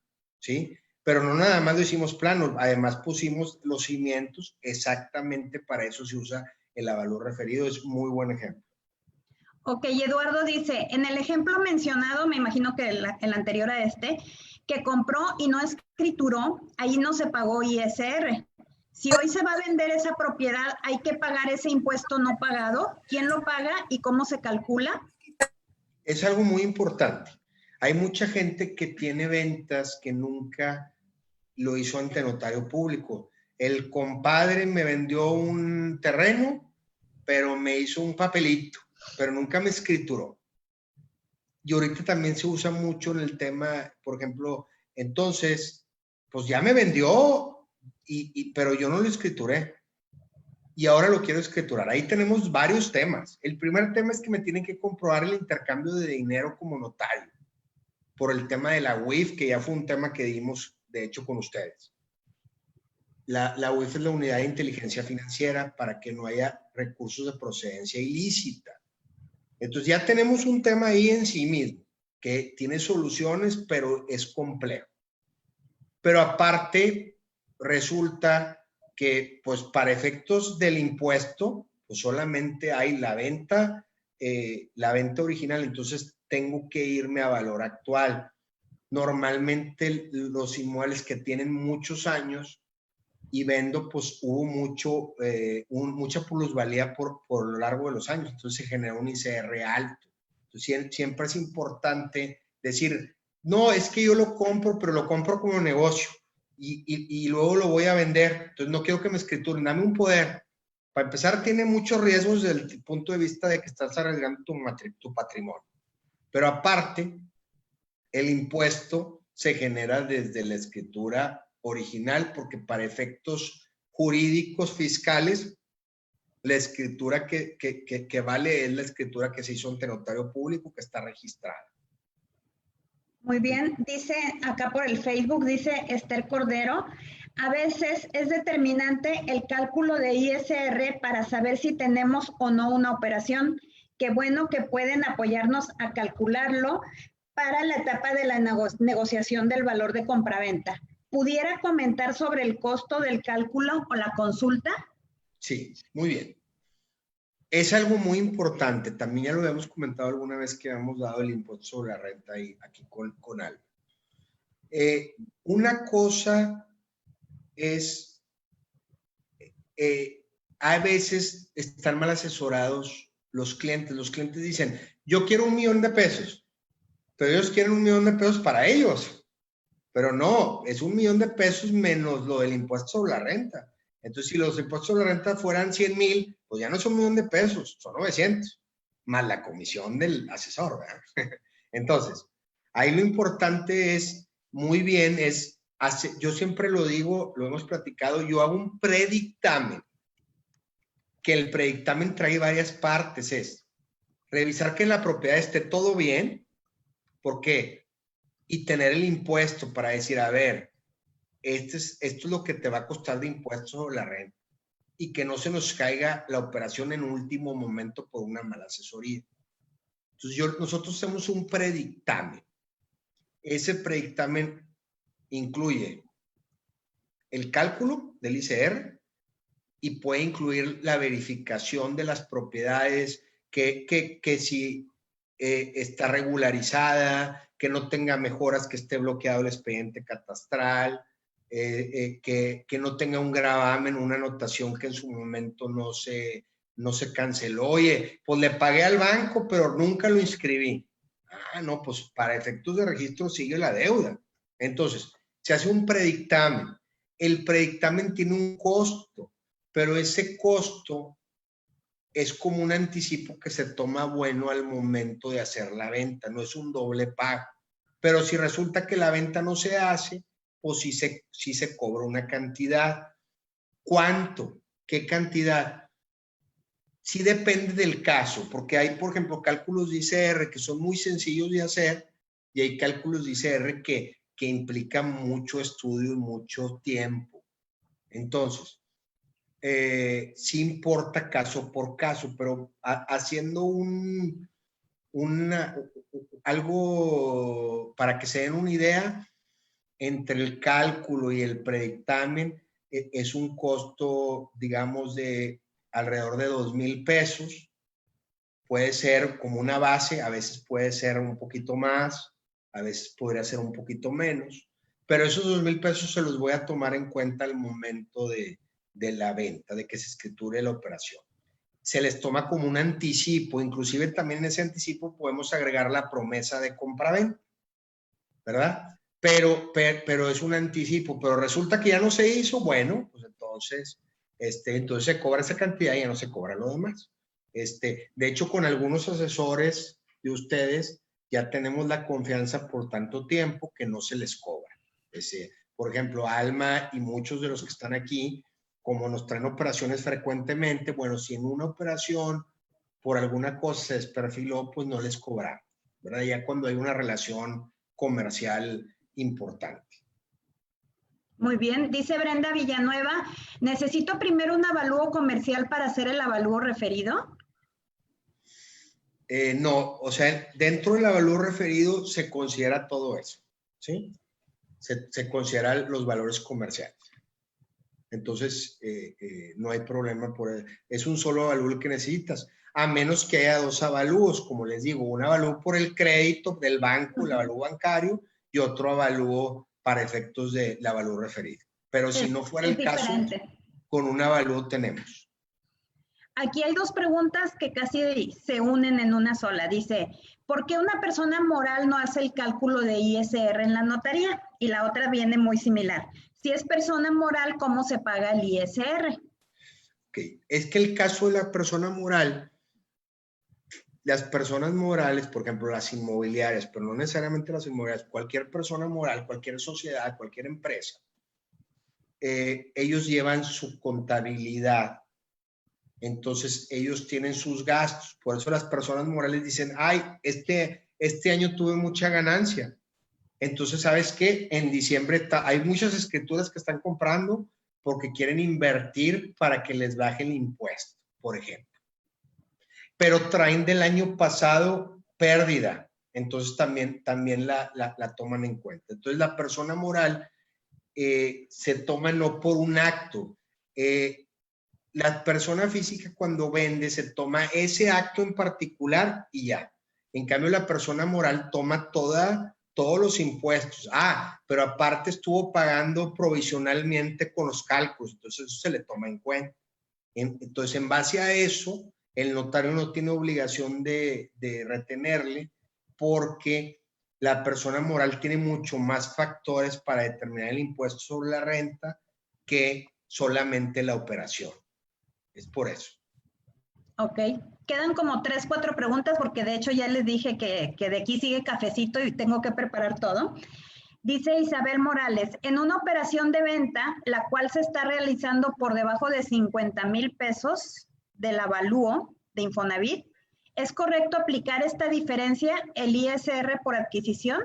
¿Sí? Pero no nada más lo hicimos plano, además pusimos los cimientos, exactamente para eso se usa el avalúo referido, es muy buen ejemplo. Ok, Eduardo dice, en el ejemplo mencionado, me imagino que el anterior a este, que compró y no escrituró, ahí no se pagó ISR. Si hoy se va a vender esa propiedad, ¿hay que pagar ese impuesto no pagado? ¿Quién lo paga y cómo se calcula? Es algo muy importante. Hay mucha gente que tiene ventas que nunca lo hizo ante notario público. El compadre me vendió un terreno, pero me hizo un papelito, pero nunca me escrituró. Y ahorita también se usa mucho en el tema, por ejemplo, entonces, pues ya me vendió, pero yo no lo escrituré. Y ahora lo quiero escriturar. Ahí tenemos varios temas. El primer tema es que me tienen que comprobar el intercambio de dinero como notario, por el tema de la UIF, que ya fue un tema que dimos, de hecho, con ustedes. La UIF es la Unidad de Inteligencia Financiera para que no haya recursos de procedencia ilícita. Entonces ya tenemos un tema ahí en sí mismo, que tiene soluciones, pero es complejo. Pero aparte, resulta que, pues, para efectos del impuesto, pues solamente hay la venta original, entonces tengo que irme a valor actual. Normalmente los inmuebles que tienen muchos años y vendo, pues hubo mucha plusvalía por lo largo de los años, entonces se generó un ICR alto. Entonces siempre es importante decir, no, es que yo lo compro, pero lo compro como negocio y luego lo voy a vender, entonces no quiero que me escrituren, dame un poder. Para empezar, tiene muchos riesgos desde el punto de vista de que estás arriesgando tu patrimonio. Pero aparte, el impuesto se genera desde la escritura original, porque para efectos jurídicos fiscales, la escritura que vale es la escritura que se hizo ante notario público, que está registrada. Muy bien, dice acá por el Facebook, dice Esther Cordero, a veces es determinante el cálculo de ISR para saber si tenemos o no una operación. Qué bueno que pueden apoyarnos a calcularlo para la etapa de la negociación del valor de compraventa. ¿Pudiera comentar sobre el costo del cálculo o la consulta? Sí, muy bien. Es algo muy importante. También ya lo habíamos comentado alguna vez que habíamos dado el impuesto sobre la renta y aquí con Alba. Una cosa es, a veces están mal asesorados los clientes. Los clientes dicen, yo quiero $1,000,000 pesos. pero ellos quieren 1,000,000 de pesos para ellos. Pero no, es 1,000,000 de pesos menos lo del impuesto sobre la renta. Entonces, si los impuestos sobre la renta fueran 100,000, pues ya no son 1,000,000 de pesos, son 900, más la comisión del asesor, ¿verdad? Entonces, ahí lo importante es, muy bien, yo siempre lo digo, lo hemos platicado, yo hago un predictamen, que el predictamen trae varias partes, es revisar que en la propiedad esté todo bien, ¿por qué? Y tener el impuesto para decir, a ver, esto es lo que te va a costar de impuestos sobre la renta, y que no se nos caiga la operación en último momento por una mala asesoría. Entonces, nosotros hacemos un predictamen. Ese predictamen incluye el cálculo del ICR y puede incluir la verificación de las propiedades, que si está regularizada, que no tenga mejoras, que esté bloqueado el expediente catastral, que no tenga un gravamen, una anotación que en su momento no se canceló. Oye, pues le pagué al banco, pero nunca lo inscribí. Ah, no, pues para efectos de registro sigue la deuda. Entonces, se hace un predictamen. El predictamen tiene un costo, pero ese costo es como un anticipo que se toma bueno al momento de hacer la venta, no es un doble pago. Pero si resulta que la venta no se hace, pues sí se cobra una cantidad. ¿Cuánto? ¿Qué cantidad? Sí depende del caso, porque hay, por ejemplo, cálculos de ICR que son muy sencillos de hacer y hay cálculos de ICR que implican mucho estudio y mucho tiempo. Entonces, sí importa caso por caso, pero haciendo algo para que se den una idea, entre el cálculo y el predictamen es un costo, digamos, de alrededor de 2,000 pesos. Puede ser como una base, a veces puede ser un poquito más, a veces podría ser un poquito menos, pero esos 2,000 pesos se los voy a tomar en cuenta al momento de la venta, de que se escriture la operación. Se les toma como un anticipo, inclusive también en ese anticipo podemos agregar la promesa de compraventa, ¿verdad? Pero es un anticipo, pero resulta que ya no se hizo, bueno, pues entonces se cobra esa cantidad y ya no se cobra lo demás. De hecho, con algunos asesores de ustedes ya tenemos la confianza por tanto tiempo que no se les cobra. Por ejemplo, Alma y muchos de los que están aquí, como nos traen operaciones frecuentemente, bueno, si en una operación por alguna cosa se desperfiló, pues no les cobramos, ¿verdad? Ya cuando hay una relación comercial importante. Muy bien, dice Brenda Villanueva, ¿necesito primero un avalúo comercial para hacer el avalúo referido? No, o sea, dentro del avalúo referido se considera todo eso, ¿sí? Se consideran los valores comerciales. Entonces, no hay problema es un solo avalúo el que necesitas, a menos que haya dos avalúos, como les digo, un avalúo por el crédito del banco, el avalúo bancario, y otro avalúo para efectos del avalúo referido. Pero si no fuera el caso, con un avalúo tenemos. Aquí hay dos preguntas que casi se unen en una sola. Dice, ¿por qué una persona moral no hace el cálculo de ISR en la notaría? Y la otra viene muy similar. Si es persona moral, ¿cómo se paga el ISR? Ok, es que el caso de la persona moral, las personas morales, por ejemplo, las inmobiliarias, pero no necesariamente las inmobiliarias, cualquier persona moral, cualquier sociedad, cualquier empresa, ellos llevan su contabilidad. Entonces, ellos tienen sus gastos. Por eso las personas morales dicen, ay, este año tuve mucha ganancia. Entonces, ¿sabes qué? En diciembre hay muchas escrituras que están comprando porque quieren invertir para que les baje el impuesto, por ejemplo. Pero traen del año pasado pérdida. Entonces, también la toman en cuenta. Entonces, la persona moral se toma no por un acto. La persona física cuando vende se toma ese acto en particular y ya. En cambio, la persona moral toma todos los impuestos. Pero aparte estuvo pagando provisionalmente con los cálculos, entonces eso se le toma en cuenta. Entonces, en base a eso, el notario no tiene obligación de retenerle porque la persona moral tiene mucho más factores para determinar el impuesto sobre la renta que solamente la operación. Es por eso. Ok. Quedan como 3, 4 preguntas porque de hecho ya les dije que de aquí sigue cafecito y tengo que preparar todo. Dice Isabel Morales, en una operación de venta, la cual se está realizando por debajo de 50,000 pesos del avalúo de Infonavit, ¿es correcto aplicar esta diferencia, el ISR por adquisición?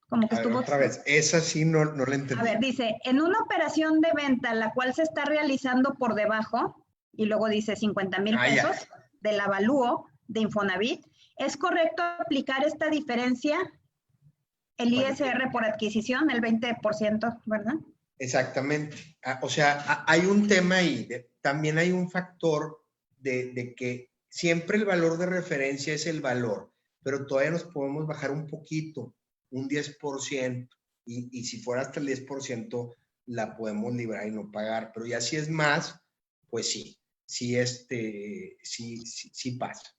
Como que A ver, estuvo... otra vez, esa sí no la entendí. A ver, dice, en una operación de venta, la cual se está realizando por debajo, y luego dice 50,000 pesos del avalúo de Infonavit, ¿es correcto aplicar esta diferencia, el ISR por adquisición, el 20%, ¿verdad? Exactamente. O sea, hay un tema ahí, también hay un factor de que siempre el valor de referencia es el valor, pero todavía nos podemos bajar un poquito, un 10%, y si fuera hasta el 10%, la podemos librar y no pagar, pero ya si es más, pues sí, sí pasa.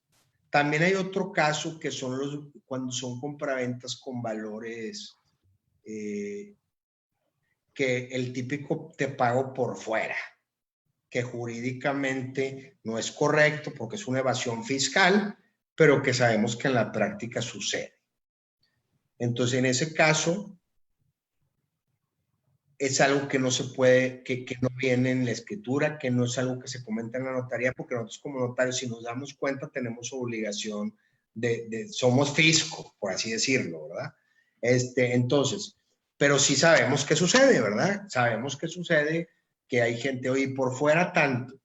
También hay otro caso que son cuando son compraventas con valores que el típico te pago por fuera, que jurídicamente no es correcto porque es una evasión fiscal, pero que sabemos que en la práctica sucede. Entonces, en ese caso, es algo que no se puede, que no viene en la escritura, que no es algo que se comenta en la notaría, porque nosotros como notarios, si nos damos cuenta, tenemos obligación somos fisco, por así decirlo, ¿verdad? Entonces, pero sí sabemos que sucede, ¿verdad? Sabemos que sucede, que hay gente, oye, por fuera tanto,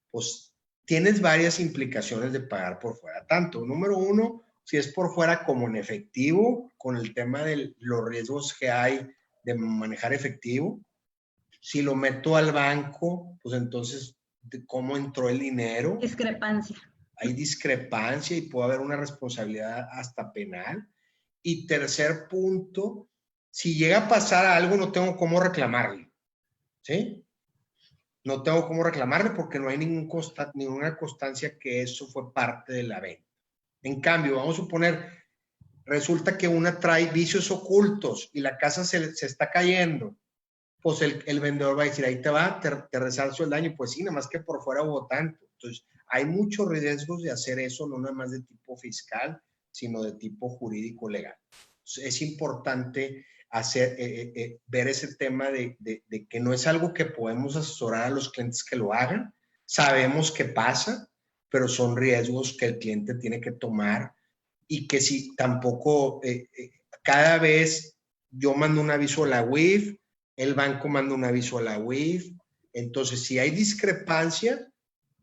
pues tienes varias implicaciones de pagar por fuera tanto. Número uno, si es por fuera como en efectivo, con el tema de los riesgos que hay de manejar efectivo. Si lo meto al banco, pues entonces, ¿cómo entró el dinero? Discrepancia. Hay discrepancia y puede haber una responsabilidad hasta penal. Y tercer punto, si llega a pasar algo, no tengo cómo reclamarle, ¿sí? No tengo cómo reclamarle porque no hay ninguna constancia que eso fue parte de la venta. En cambio, vamos a suponer, resulta que una trae vicios ocultos y la casa se está cayendo, pues el vendedor va a decir, ahí te va, te resarzo el daño. Pues sí, nada más que por fuera hubo tanto. Entonces, hay muchos riesgos de hacer eso, no nada más de tipo fiscal, sino de tipo jurídico legal. Entonces, es importante ver ese tema de que no es algo que podemos asesorar a los clientes que lo hagan. Sabemos que pasa, pero son riesgos que el cliente tiene que tomar y que si tampoco, cada vez yo mando un aviso a la UIF, el banco manda un aviso a la UIF. Entonces, si hay discrepancia,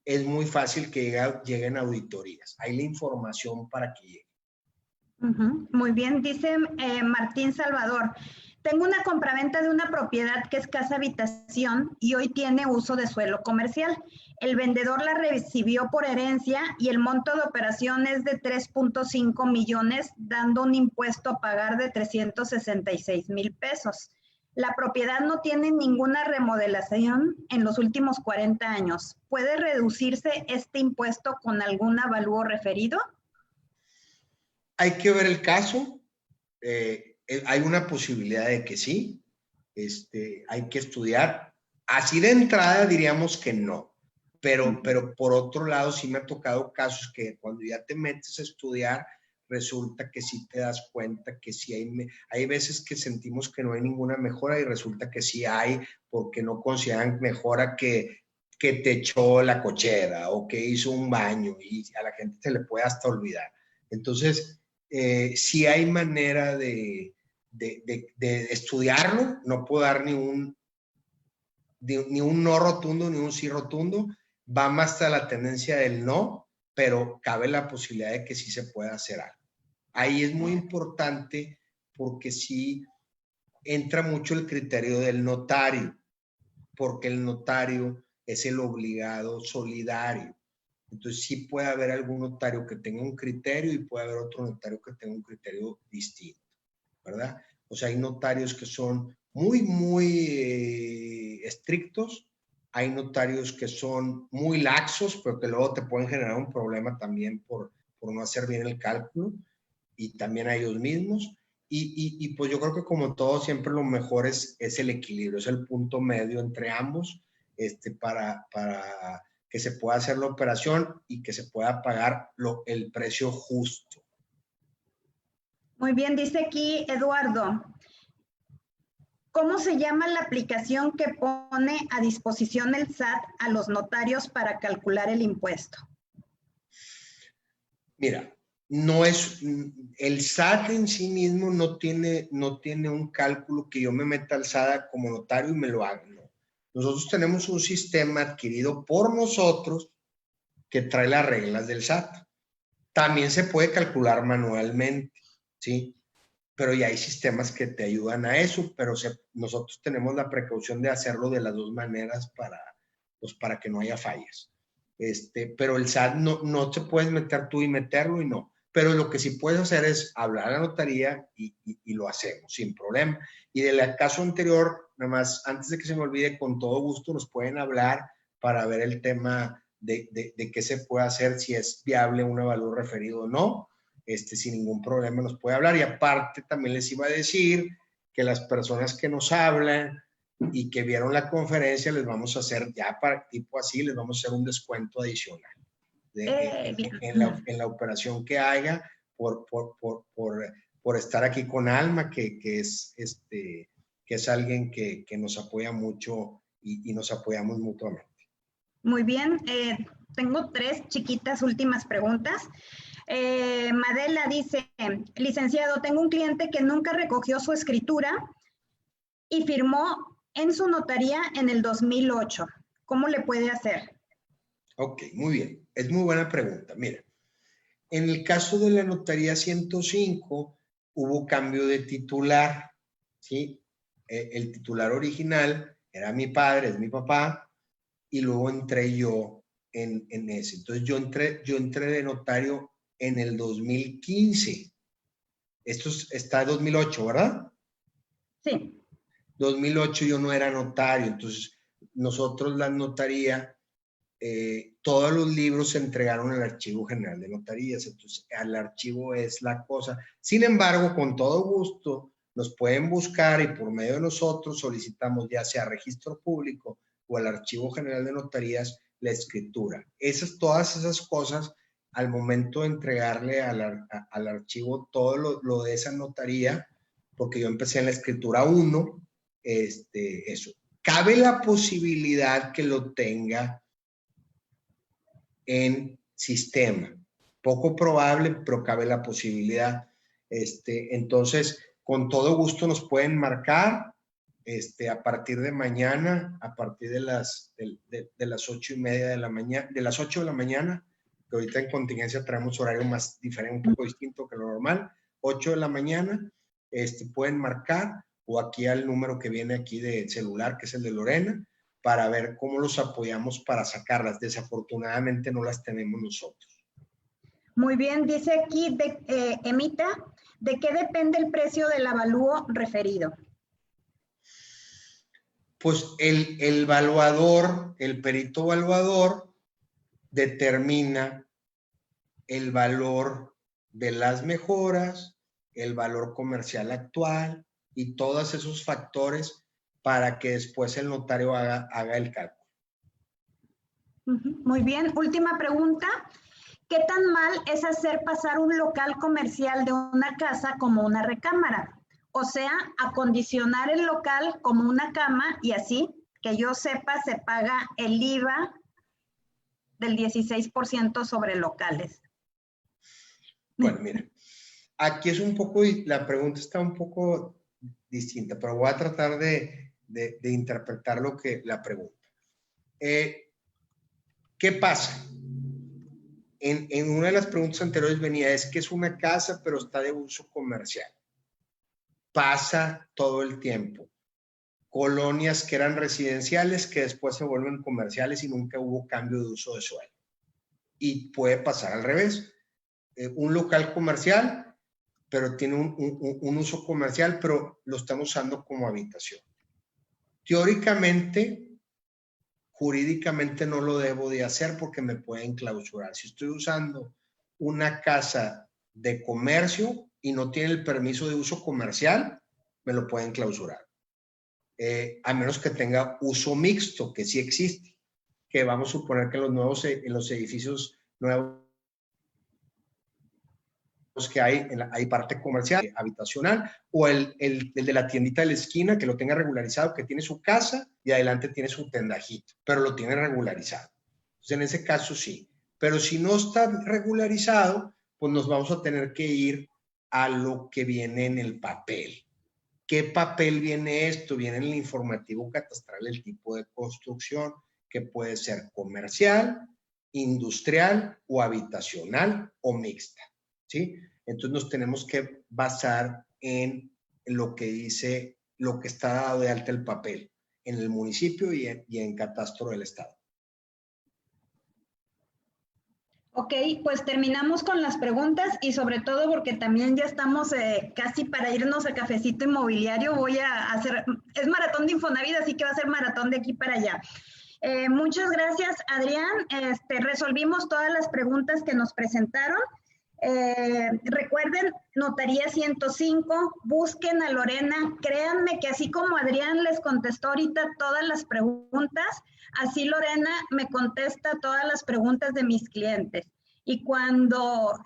es muy fácil que lleguen auditorías. Hay la información para que llegue. Muy bien, dice Martín Salvador. Tengo una compraventa de una propiedad que es casa habitación y hoy tiene uso de suelo comercial. El vendedor la recibió por herencia y el monto de operación es de 3.5 millones, dando un impuesto a pagar de 366,000 pesos. La propiedad no tiene ninguna remodelación en los últimos 40 años. ¿Puede reducirse este impuesto con algún avalúo referido? Hay que ver el caso. Hay una posibilidad de que sí. Hay que estudiar. Así de entrada diríamos que no. Pero por otro lado, sí me ha tocado casos que cuando ya te metes a estudiar, resulta que sí te das cuenta que sí hay veces que sentimos que no hay ninguna mejora y resulta que sí hay, porque no consideran mejora que te echó la cochera o que hizo un baño y a la gente se le puede hasta olvidar. Entonces, sí hay manera de estudiarlo. No puedo dar ni un no rotundo ni un sí rotundo. Va más hasta la tendencia del no, pero cabe la posibilidad de que sí se pueda hacer algo. Ahí es muy importante porque sí entra mucho el criterio del notario, porque el notario es el obligado solidario. Entonces sí puede haber algún notario que tenga un criterio y puede haber otro notario que tenga un criterio distinto, ¿verdad? O sea, hay notarios que son muy estrictos, hay notarios que son muy laxos, pero que luego te pueden generar un problema también por no hacer bien el cálculo. y también a ellos mismos. Y pues yo creo que como todo, siempre lo mejor es el equilibrio, es el punto medio entre ambos, para que se pueda hacer la operación y que se pueda pagar el precio justo. Muy bien, dice aquí Eduardo, ¿cómo se llama la aplicación que pone a disposición el SAT a los notarios para calcular el impuesto? Mira, no es, el SAT en sí mismo no tiene un cálculo que yo me meta al SAT como notario y me lo haga, no. Nosotros tenemos un sistema adquirido por nosotros que trae las reglas del SAT. También se puede calcular manualmente, ¿sí? Pero ya hay sistemas que te ayudan a eso, pero nosotros tenemos la precaución de hacerlo de las dos maneras para que no haya fallas. Pero el SAT no te puedes meter tú y meterlo y no. Pero lo que sí puedes hacer es hablar a la notaría y lo hacemos sin problema. Y del caso anterior, nada más, antes de que se me olvide, con todo gusto nos pueden hablar para ver el tema de qué se puede hacer, si es viable un avalúo referido o no. Sin ningún problema nos puede hablar. Y aparte también les iba a decir que las personas que nos hablan y que vieron la conferencia, les vamos a hacer ya para tipo así, les vamos a hacer un descuento adicional en la operación que haya por estar aquí con Alma, que es alguien que nos apoya mucho y nos apoyamos mutuamente. Muy bien, tengo 3 chiquitas últimas preguntas. Madela dice, licenciado, tengo un cliente que nunca recogió su escritura y firmó en su notaría en el 2008. ¿Cómo le puede hacer? Ok, muy bien. Es muy buena pregunta. Mira, en el caso de la notaría 105 hubo cambio de titular, ¿sí? El titular original era mi padre, es mi papá, y luego entré yo en ese. Entonces yo entré de notario en el 2015. Esto está en 2008, ¿verdad? Sí. 2008 yo no era notario, entonces nosotros la notaría, todos los libros se entregaron al Archivo General de Notarías, entonces al archivo es la cosa. Sin embargo, con todo gusto nos pueden buscar y por medio de nosotros solicitamos ya sea registro público o al Archivo General de Notarías la escritura. Todas esas cosas, al momento de entregarle al archivo todo lo de esa notaría, porque yo empecé en la escritura 1, eso. Cabe la posibilidad que lo tenga en sistema. Poco probable, pero cabe la posibilidad. Entonces, con todo gusto nos pueden marcar a partir de mañana, a partir de las 8:30 de la mañana, de las 8 de la mañana, que ahorita en contingencia traemos horario más diferente, un poco distinto que lo normal, 8 de la mañana, pueden marcar o aquí al número que viene aquí de celular, que es el de Lorena, para ver cómo los apoyamos para sacarlas. Desafortunadamente no las tenemos nosotros. Muy bien, dice aquí Emita, ¿de qué depende el precio del avalúo referido? Pues el evaluador, el perito evaluador, determina el valor de las mejoras, el valor comercial actual y todos esos factores para que después el notario haga el cálculo. Muy bien, última pregunta. ¿Qué tan mal es hacer pasar un local comercial de una casa como una recámara? O sea, acondicionar el local como una cama y así, que yo sepa, se paga el IVA del 16% sobre locales. Bueno, mira, aquí es un poco, la pregunta está un poco distinta, pero voy a tratar de interpretar la pregunta. ¿Qué pasa? En una de las preguntas anteriores venía, es que es una casa, pero está de uso comercial. Pasa todo el tiempo. Colonias que eran residenciales que después se vuelven comerciales y nunca hubo cambio de uso de suelo. Y puede pasar al revés. Un local comercial, pero tiene un uso comercial, pero lo estamos usando como habitación. Teóricamente, jurídicamente no lo debo de hacer porque me pueden clausurar. Si estoy usando una casa de comercio, y no tiene el permiso de uso comercial, me lo pueden clausurar. A menos que tenga uso mixto, que sí existe, que vamos a suponer que en los edificios nuevos que hay parte comercial, habitacional, o el de la tiendita de la esquina que lo tenga regularizado, que tiene su casa y adelante tiene su tendajito, pero lo tiene regularizado. Entonces, en ese caso sí. Pero si no está regularizado, pues nos vamos a tener que ir a lo que viene en el papel. ¿Qué papel viene esto? Viene en el informativo catastral el tipo de construcción, que puede ser comercial, industrial o habitacional o mixta, ¿sí? Entonces nos tenemos que basar en lo que dice, lo que está dado de alta el papel en el municipio y en catastro del estado. Ok, pues terminamos con las preguntas y sobre todo porque también ya estamos casi para irnos a Cafecito Inmobiliario. Voy a hacer, es maratón de Infonavit, así que va a ser maratón de aquí para allá. Muchas gracias, Adrián. Resolvimos todas las preguntas que nos presentaron. Recuerden, Notaría 105, busquen a Lorena. Créanme que así como Adrián les contestó ahorita todas las preguntas, así Lorena me contesta todas las preguntas de mis clientes. Y cuando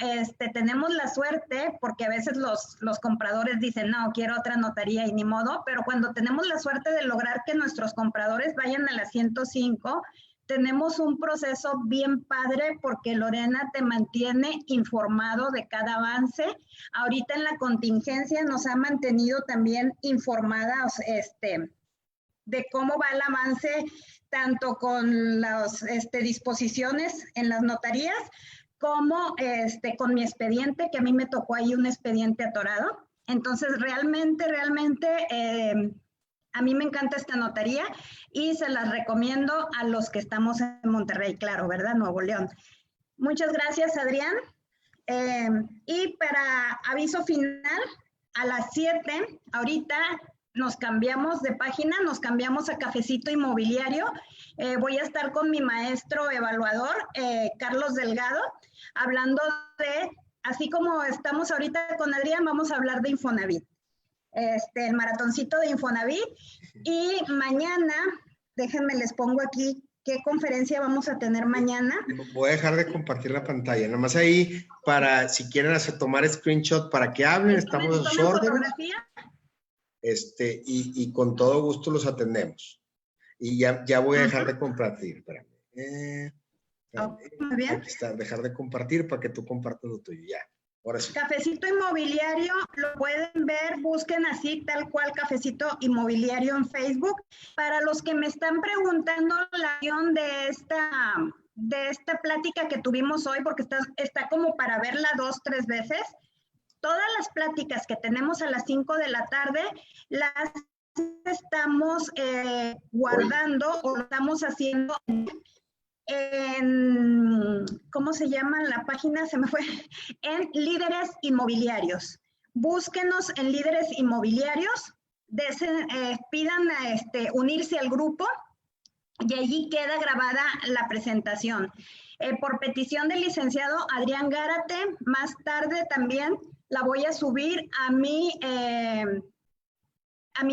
tenemos la suerte, porque a veces los compradores dicen, no, quiero otra notaría y ni modo, pero cuando tenemos la suerte de lograr que nuestros compradores vayan a la 105, tenemos un proceso bien padre porque Lorena te mantiene informado de cada avance. Ahorita en la contingencia nos ha mantenido también informadas de cómo va el avance, tanto con las disposiciones en las notarías, como con mi expediente, que a mí me tocó ahí un expediente atorado. Entonces, realmente, a mí me encanta esta notaría y se las recomiendo a los que estamos en Monterrey, claro, ¿verdad? Nuevo León. Muchas gracias, Adrián. Y para aviso final, a las 7, ahorita nos cambiamos de página, nos cambiamos a Cafecito Inmobiliario. Voy a estar con mi maestro evaluador, Carlos Delgado, hablando de, así como estamos ahorita con Adrián, vamos a hablar de Infonavit. El maratoncito de Infonavit. Y mañana, déjenme les pongo aquí qué conferencia vamos a tener mañana. Voy a dejar de compartir la pantalla, nada más ahí para si quieren tomar screenshot para que hablen, estamos a sus órdenes. Y con todo gusto los atendemos. Y ya voy a dejar de compartir, espérame. Muy bien. Aquí está, dejar de compartir para que tú compartas lo tuyo, ya. Ahora sí. Cafecito Inmobiliario, lo pueden ver, busquen así, tal cual, Cafecito Inmobiliario en Facebook. Para los que me están preguntando la acción de esta plática que tuvimos hoy, porque está como para verla 2, 3 veces, todas las pláticas que tenemos a las 5 de la tarde, las estamos guardando o lo estamos haciendo en, ¿cómo se llama la página? Se me fue. En Líderes Inmobiliarios. Búsquenos en Líderes Inmobiliarios, pidan unirse al grupo y allí queda grabada la presentación. Por petición del licenciado Adrián Gárate, más tarde también la voy a subir a mi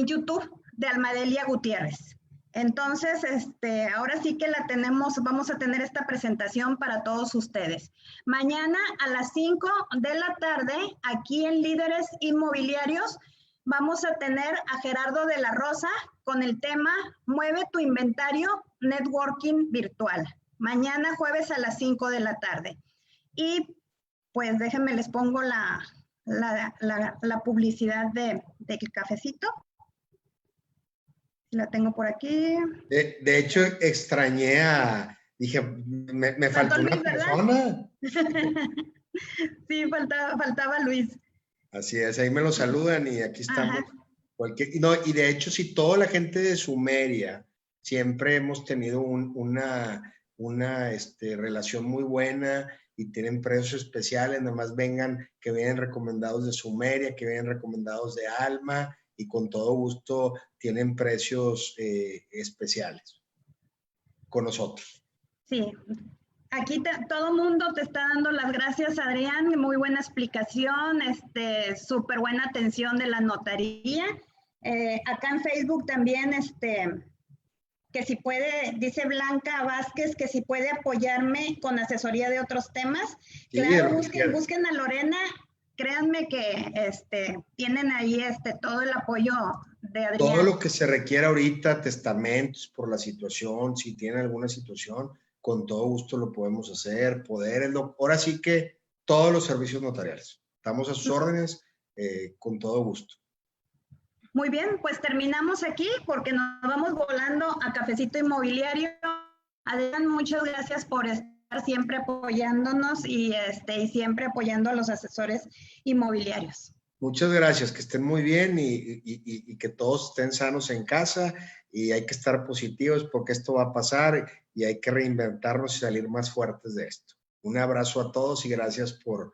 YouTube de Almadelia Gutiérrez. Entonces, ahora sí que vamos a tener esta presentación para todos ustedes. Mañana a las 5 de la tarde, aquí en Líderes Inmobiliarios, vamos a tener a Gerardo de la Rosa con el tema Mueve tu inventario, networking virtual. Mañana jueves a las 5 de la tarde. Y pues déjenme les pongo la publicidad del cafecito. La tengo por aquí. De hecho, extrañé dije, me faltó Luis, una persona. Sí, faltaba Luis. Así es, ahí me lo saludan y aquí estamos. Y de hecho, si toda la gente de Sumeria, siempre hemos tenido una relación muy buena y tienen precios especiales, nada más que vengan recomendados de Sumeria, que vengan recomendados de Alma, y con todo gusto tienen precios especiales con nosotros. Sí, Aquí todo mundo te está dando las gracias, Adrián. Muy buena explicación, súper buena atención de la notaría. Acá en Facebook también, que si puede, dice Blanca Vázquez, que si puede apoyarme con asesoría de otros temas. Sí, Claro, busquen a Lorena. Créanme que tienen ahí todo el apoyo de Adrián. Todo lo que se requiera ahorita, testamentos por la situación, si tiene alguna situación, con todo gusto lo podemos hacer, ahora sí que todos los servicios notariales. Estamos a sus órdenes con todo gusto. Muy bien, pues terminamos aquí porque nos vamos volando a Cafecito Inmobiliario. Adrián, muchas gracias por estar siempre apoyándonos y siempre apoyando a los asesores inmobiliarios. Muchas gracias, que estén muy bien y que todos estén sanos en casa, y hay que estar positivos porque esto va a pasar y hay que reinventarnos y salir más fuertes de esto. Un abrazo a todos y gracias por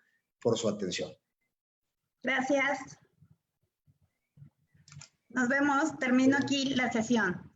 su atención. Gracias. Nos vemos. Termino aquí la sesión.